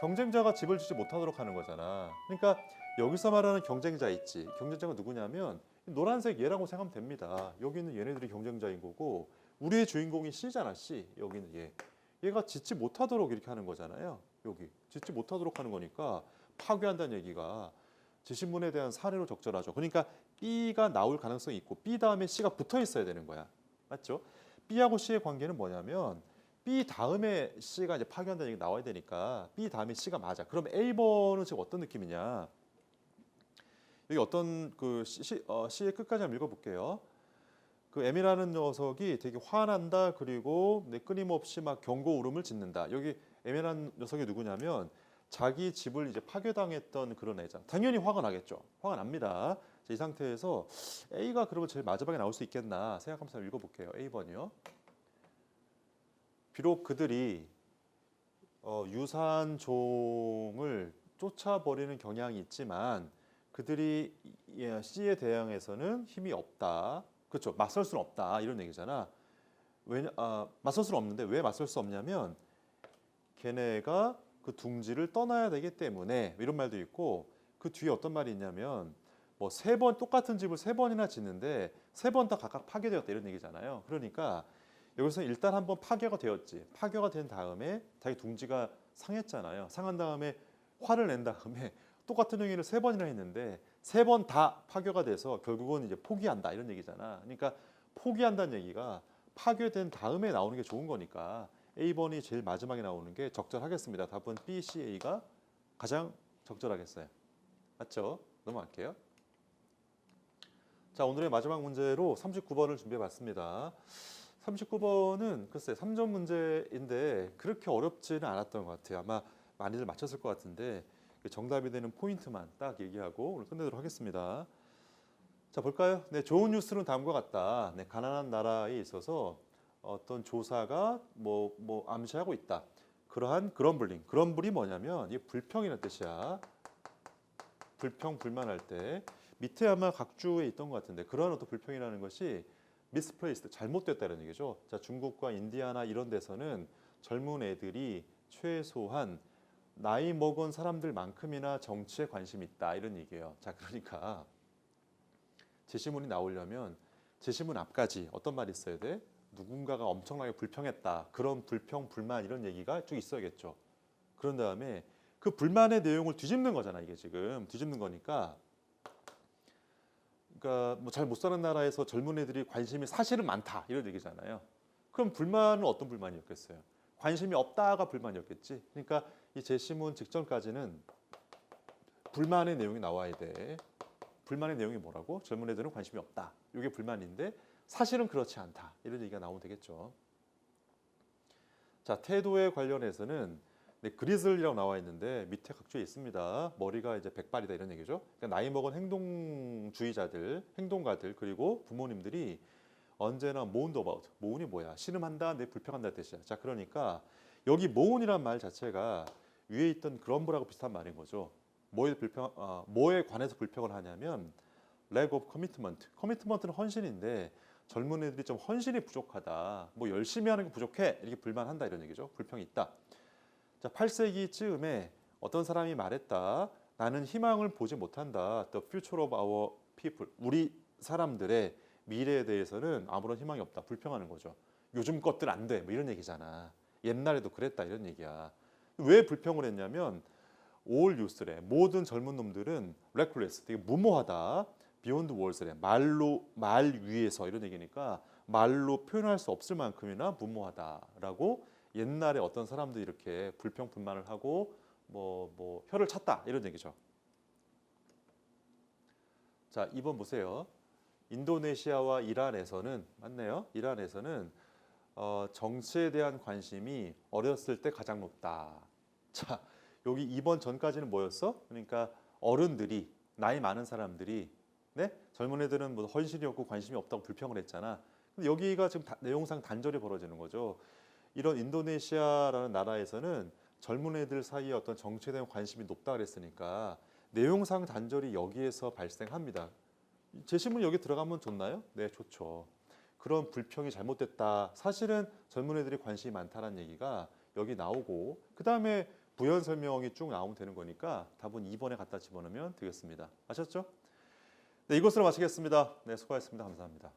경쟁자가 집을 짓지 못하도록 하는 거잖아. 그러니까 여기서 말하는 경쟁자 있지. 경쟁자가 누구냐면 노란색 얘라고 생각하면 됩니다. 여기 있는 얘네들이 경쟁자인 거고 우리의 주인공이 C잖아. C. 여기는 얘. 얘가 짓지 못하도록 이렇게 하는 거잖아요. 여기 짓지 못하도록 하는 거니까 파괴한다는 얘기가 지신문에 대한 사례로 적절하죠. 그러니까 B가 나올 가능성이 있고 B 다음에 C가 붙어 있어야 되는 거야. 맞죠? B하고 C의 관계는 뭐냐면 B 다음에 C가 이제 파괴한다는 얘기가 나와야 되니까 B 다음에 C가 맞아. 그럼 A번은 지금 어떤 느낌이냐? 여기 어떤 그 C의 끝까지 한번 읽어볼게요. 그 M이라는 녀석이 되게 화난다. 그리고 끊임없이 막 경고 울음을 짓는다. 여기 M이라는 녀석이 누구냐면 자기 집을 이제 파괴당했던 그런 애잖아. 당연히 화가 나겠죠. 화가 납니다. 자, 이 상태에서 A가 그러면 제일 마지막에 나올 수 있겠나 생각하면서 읽어볼게요. A번이요. 비록 그들이 유산종을 쫓아버리는 경향이 있지만 그들이 C에 대항해서는 힘이 없다. 그렇죠. 맞설 수는 없다. 이런 얘기잖아. 맞설 수는 없는데 왜 맞설 수 없냐면 걔네가 그 둥지를 떠나야 되기 때문에 이런 말도 있고 그 뒤에 어떤 말이 있냐면 뭐 세 번 똑같은 집을 세 번이나 짓는데 세 번 다 각각 파괴되었다 이런 얘기잖아요. 그러니까 여기서 일단 한번 파괴가 되었지. 파괴가 된 다음에 자기 둥지가 상했잖아요. 상한 다음에 화를 낸 다음에 똑같은 행위를 세 번이나 했는데 세 번 다 파괴가 돼서 결국은 이제 포기한다 이런 얘기잖아. 그러니까 포기한다는 얘기가 파괴된 다음에 나오는 게 좋은 거니까 A번이 제일 마지막에 나오는 게 적절하겠습니다. 답은 B, C, A가 가장 적절하겠어요. 맞죠? 넘어갈게요. 자, 오늘의 마지막 문제로 39번을 준비해 봤습니다. 39번은 글쎄 3점 문제인데 그렇게 어렵지는 않았던 것 같아요. 아마 많이들 맞췄을 것 같은데 정답이 되는 포인트만 딱 얘기하고 오늘 끝내도록 하겠습니다. 자, 볼까요? 네, 좋은 뉴스는 다음과 같다. 네, 가난한 나라에 있어서 어떤 조사가 뭐 암시하고 있다. 그러한 그럼블이 뭐냐면 이게 불평이라는 뜻이야. 불평불만할 때 밑에 아마 각주에 있던 것 같은데 그러한 어떤 불평이라는 것이 misplaced, 잘못됐다는 얘기죠. 자, 중국과 인디아나 이런 데서는 젊은 애들이 최소한 나이 먹은 사람들만큼이나 정치에 관심이 있다 이런 얘기예요. 자, 그러니까 제시문이 나오려면 제시문 앞까지 어떤 말이 있어야 돼? 누군가가 엄청나게 불평했다. 그런 불평, 불만 이런 얘기가 쭉 있어야겠죠. 그런 다음에 그 불만의 내용을 뒤집는 거잖아. 이게 지금 뒤집는 거니까 그러니까 뭐 잘 못 사는 나라에서 젊은 애들이 관심이 사실은 많다 이런 얘기잖아요. 그럼 불만은 어떤 불만이었겠어요? 관심이 없다가 불만이었겠지. 그러니까 이 제시문 직전까지는 불만의 내용이 나와야 돼. 불만의 내용이 뭐라고? 젊은 애들은 관심이 없다. 이게 불만인데 사실은 그렇지 않다. 이런 얘기가 나오면 되겠죠. 자, 태도에 관련해서는 네, 그리즐이라고 나와 있는데 밑에 각주에 있습니다. 머리가 이제 백발이다 이런 얘기죠. 그러니까 나이 먹은 행동주의자들, 행동가들 그리고 부모님들이 언제나 mourned about. mourn이 뭐야? 신음한다, 내 불평한다 뜻이야. 자, 그러니까 여기 mourn이란 말 자체가 위에 있던 grumble하고 비슷한 말인 거죠. 뭐에 관해서 불평을 하냐면 lack of commitment. commitment는 헌신인데 젊은 애들이 좀 헌신이 부족하다. 뭐 열심히 하는 게 부족해. 이렇게 불만한다 이런 얘기죠. 불평이 있다. 자, 8세기쯤에 어떤 사람이 말했다. 나는 희망을 보지 못한다. The future of our people. 우리 사람들의 미래에 대해서는 아무런 희망이 없다. 불평하는 거죠. 요즘 것들 안 돼. 뭐 이런 얘기잖아. 옛날에도 그랬다. 이런 얘기야. 왜 불평을 했냐면 all youth래. 모든 젊은 놈들은 reckless. 되게 무모하다. beyond words래. 말 위에서 이런 얘기니까 말로 표현할 수 없을 만큼이나 무모하다라고 옛날에 어떤 사람들이 이렇게 불평 불만을 하고 뭐 혀를 찼다 이런 얘기죠. 자, 2번 보세요. 인도네시아와 이란에서는 맞네요. 이란에서는 정치에 대한 관심이 어렸을 때 가장 높다. 자, 여기 2번 전까지는 뭐였어? 그러니까 어른들이 나이 많은 사람들이 네? 젊은 애들은 뭐 헌신이 없고 관심이 없다고 불평을 했잖아. 근데 여기가 지금 내용상 단절이 벌어지는 거죠. 이런 인도네시아라는 나라에서는 젊은 애들 사이에 어떤 정치에 대한 관심이 높다 그랬으니까 내용상 단절이 여기에서 발생합니다. 제시문 여기 들어가면 좋나요? 네, 좋죠. 그런 불평이 잘못됐다. 사실은 젊은 애들이 관심이 많다는 얘기가 여기 나오고 그 다음에 부연 설명이 쭉 나오면 되는 거니까 답은 2번에 갖다 집어넣으면 되겠습니다. 아셨죠? 네, 이것으로 마치겠습니다. 네, 수고하셨습니다. 감사합니다.